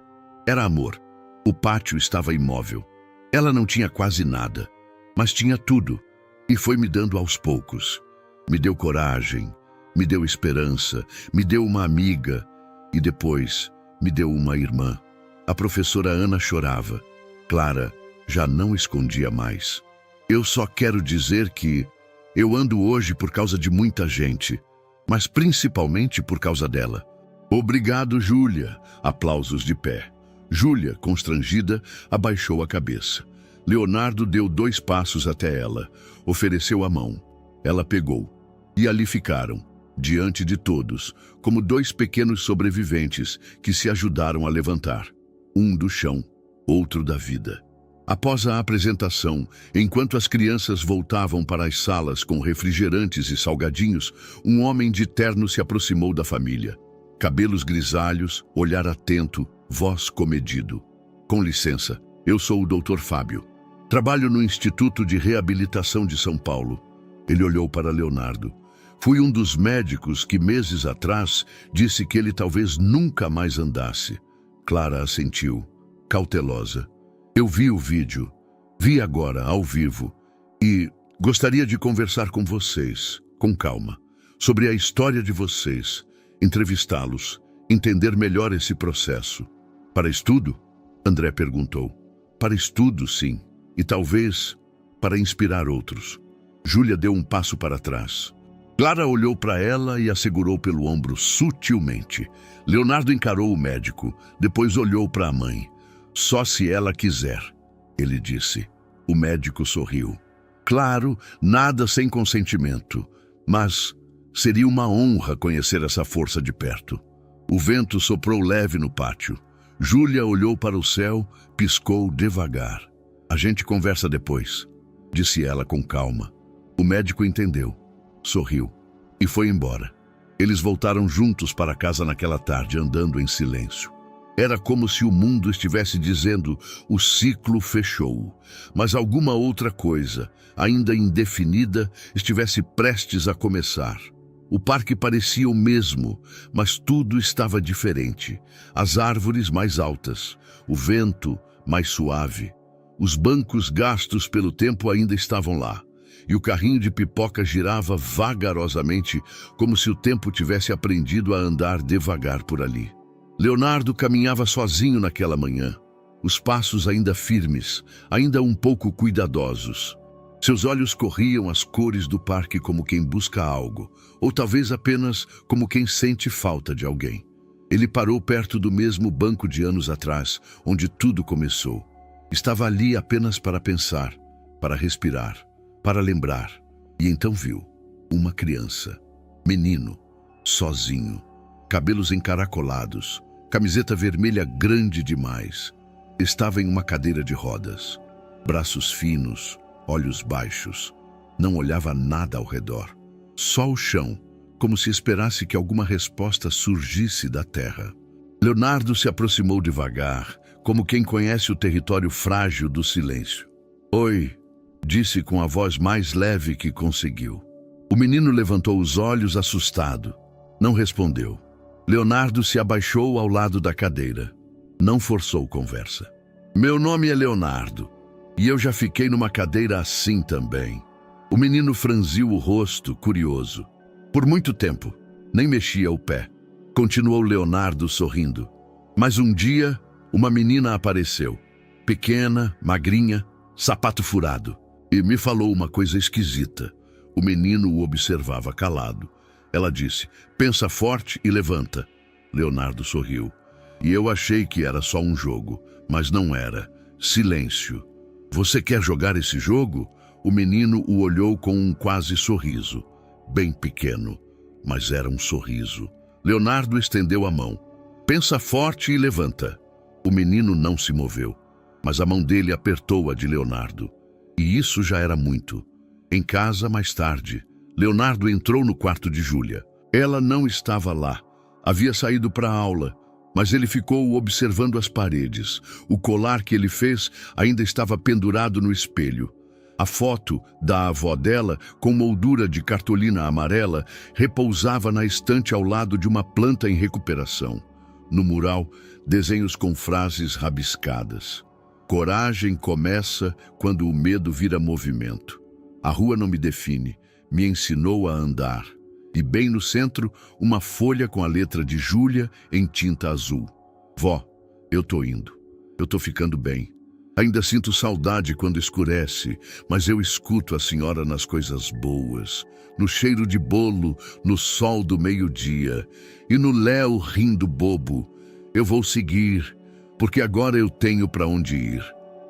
Era amor. O pátio estava imóvel. Ela não tinha quase nada, mas tinha tudo. E foi me dando aos poucos. Me deu coragem, me deu esperança, me deu uma amiga e depois me deu uma irmã. A professora Ana chorava. Clara já não escondia mais. Eu só quero dizer que eu ando hoje por causa de muita gente, mas principalmente por causa dela. Obrigado, Júlia. Aplausos de pé. Júlia, constrangida, abaixou a cabeça. Leonardo deu 2 passos até ela, ofereceu a mão. Ela pegou. E ali ficaram, diante de todos, como 2 pequenos sobreviventes que se ajudaram a levantar. Um do chão, outro da vida. Após a apresentação, enquanto as crianças voltavam para as salas com refrigerantes e salgadinhos, um homem de terno se aproximou da família. Cabelos grisalhos, olhar atento, voz comedido. Com licença, eu sou o Dr. Fábio. Trabalho no Instituto de Reabilitação de São Paulo. Ele olhou para Leonardo. Fui um dos médicos que meses atrás disse que ele talvez nunca mais andasse. Clara assentiu, cautelosa. Eu vi o vídeo, vi agora, ao vivo, e gostaria de conversar com vocês, com calma, sobre a história de vocês, entrevistá-los, entender melhor esse processo. Para estudo? André perguntou. Para estudo, sim, e talvez para inspirar outros. Júlia deu um passo para trás. Clara olhou para ela e a segurou pelo ombro sutilmente. Leonardo encarou o médico, depois olhou para a mãe. Só se ela quiser, ele disse. O médico sorriu. Claro, nada sem consentimento, mas seria uma honra conhecer essa força de perto. O vento soprou leve no pátio. Júlia olhou para o céu, piscou devagar. A gente conversa depois, disse ela com calma. O médico entendeu, sorriu e foi embora. Eles voltaram juntos para casa naquela tarde, andando em silêncio. Era como se o mundo estivesse dizendo, o ciclo fechou, mas alguma outra coisa, ainda indefinida, estivesse prestes a começar. O parque parecia o mesmo, mas tudo estava diferente. As árvores mais altas, o vento mais suave. Os bancos gastos pelo tempo ainda estavam lá, e o carrinho de pipoca girava vagarosamente, como se o tempo tivesse aprendido a andar devagar por ali. Leonardo caminhava sozinho naquela manhã, os passos ainda firmes, ainda um pouco cuidadosos. Seus olhos corriam as cores do parque como quem busca algo, ou talvez apenas como quem sente falta de alguém. Ele parou perto do mesmo banco de anos atrás, onde tudo começou. Estava ali apenas para pensar, para respirar, para lembrar. E então viu uma criança, menino, sozinho, cabelos encaracolados, camiseta vermelha grande demais. Estava em uma cadeira de rodas. Braços finos, olhos baixos. Não olhava nada ao redor. Só o chão, como se esperasse que alguma resposta surgisse da terra. Leonardo se aproximou devagar, como quem conhece o território frágil do silêncio. Oi, disse com a voz mais leve que conseguiu. O menino levantou os olhos assustado. Não respondeu. Leonardo se abaixou ao lado da cadeira. Não forçou conversa. Meu nome é Leonardo, e eu já fiquei numa cadeira assim também. O menino franziu o rosto, curioso. Por muito tempo, nem mexia o pé. Continuou Leonardo sorrindo. Mas um dia, uma menina apareceu. Pequena, magrinha, sapato furado. E me falou uma coisa esquisita. O menino o observava calado. Ela disse, pensa forte e levanta. Leonardo sorriu. E eu achei que era só um jogo, mas não era. Silêncio. Você quer jogar esse jogo? O menino o olhou com um quase sorriso. Bem pequeno, mas era um sorriso. Leonardo estendeu a mão. Pensa forte e levanta. O menino não se moveu, mas a mão dele apertou a de Leonardo. E isso já era muito. Em casa, mais tarde, Leonardo entrou no quarto de Júlia. Ela não estava lá. Havia saído para a aula, mas ele ficou observando as paredes. O colar que ele fez ainda estava pendurado no espelho. A foto da avó dela, com moldura de cartolina amarela, repousava na estante ao lado de uma planta em recuperação. No mural, desenhos com frases rabiscadas. Coragem começa quando o medo vira movimento. A rua não me define, me ensinou a andar. E bem no centro, uma folha com a letra de Júlia em tinta azul. Vó, eu tô indo. Eu tô ficando bem. Ainda sinto saudade quando escurece, mas eu escuto a senhora nas coisas boas, no cheiro de bolo, no sol do meio-dia e no Léo rindo bobo. Eu vou seguir, porque agora eu tenho para onde ir.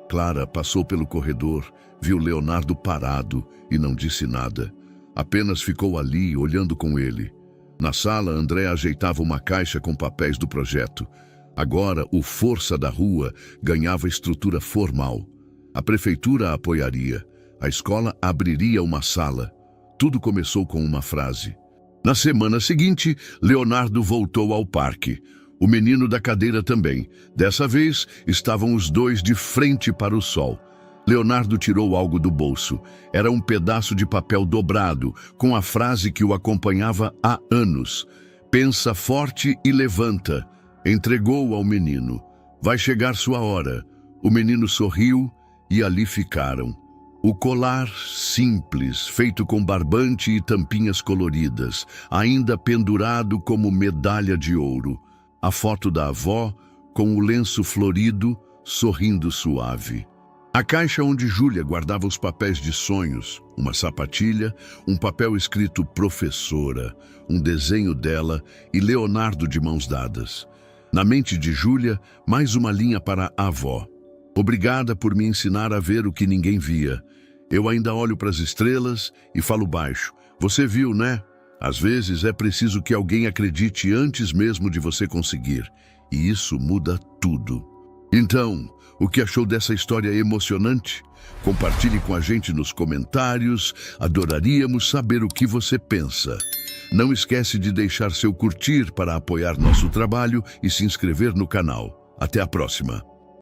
Clara passou pelo corredor, viu Leonardo parado e não disse nada. Apenas ficou ali, olhando com ele. Na sala, André ajeitava uma caixa com papéis do projeto. Agora, o Força da Rua ganhava estrutura formal. A prefeitura a apoiaria. A escola abriria uma sala. Tudo começou com uma frase. Na semana seguinte, Leonardo voltou ao parque. O menino da cadeira também. Dessa vez, estavam os dois de frente para o sol. Leonardo tirou algo do bolso. Era um pedaço de papel dobrado, com a frase que o acompanhava há anos. Pensa forte e levanta. Entregou ao menino. Vai chegar sua hora. O menino sorriu e ali ficaram. O colar simples, feito com barbante e tampinhas coloridas, ainda pendurado como medalha de ouro. A foto da avó, com o lenço florido, sorrindo suave. A caixa onde Júlia guardava os papéis de sonhos, uma sapatilha, um papel escrito professora, um desenho dela e Leonardo de mãos dadas. Na mente de Júlia, mais uma linha para a avó. Obrigada por me ensinar a ver o que ninguém via. Eu ainda olho para as estrelas e falo baixo. Você viu, né? Às vezes é preciso que alguém acredite antes mesmo de você conseguir. E isso muda tudo. Então, o que achou dessa história emocionante? Compartilhe com a gente nos comentários. Adoraríamos saber o que você pensa. Não esquece de deixar seu curtir para apoiar nosso trabalho e se inscrever no canal. Até a próxima!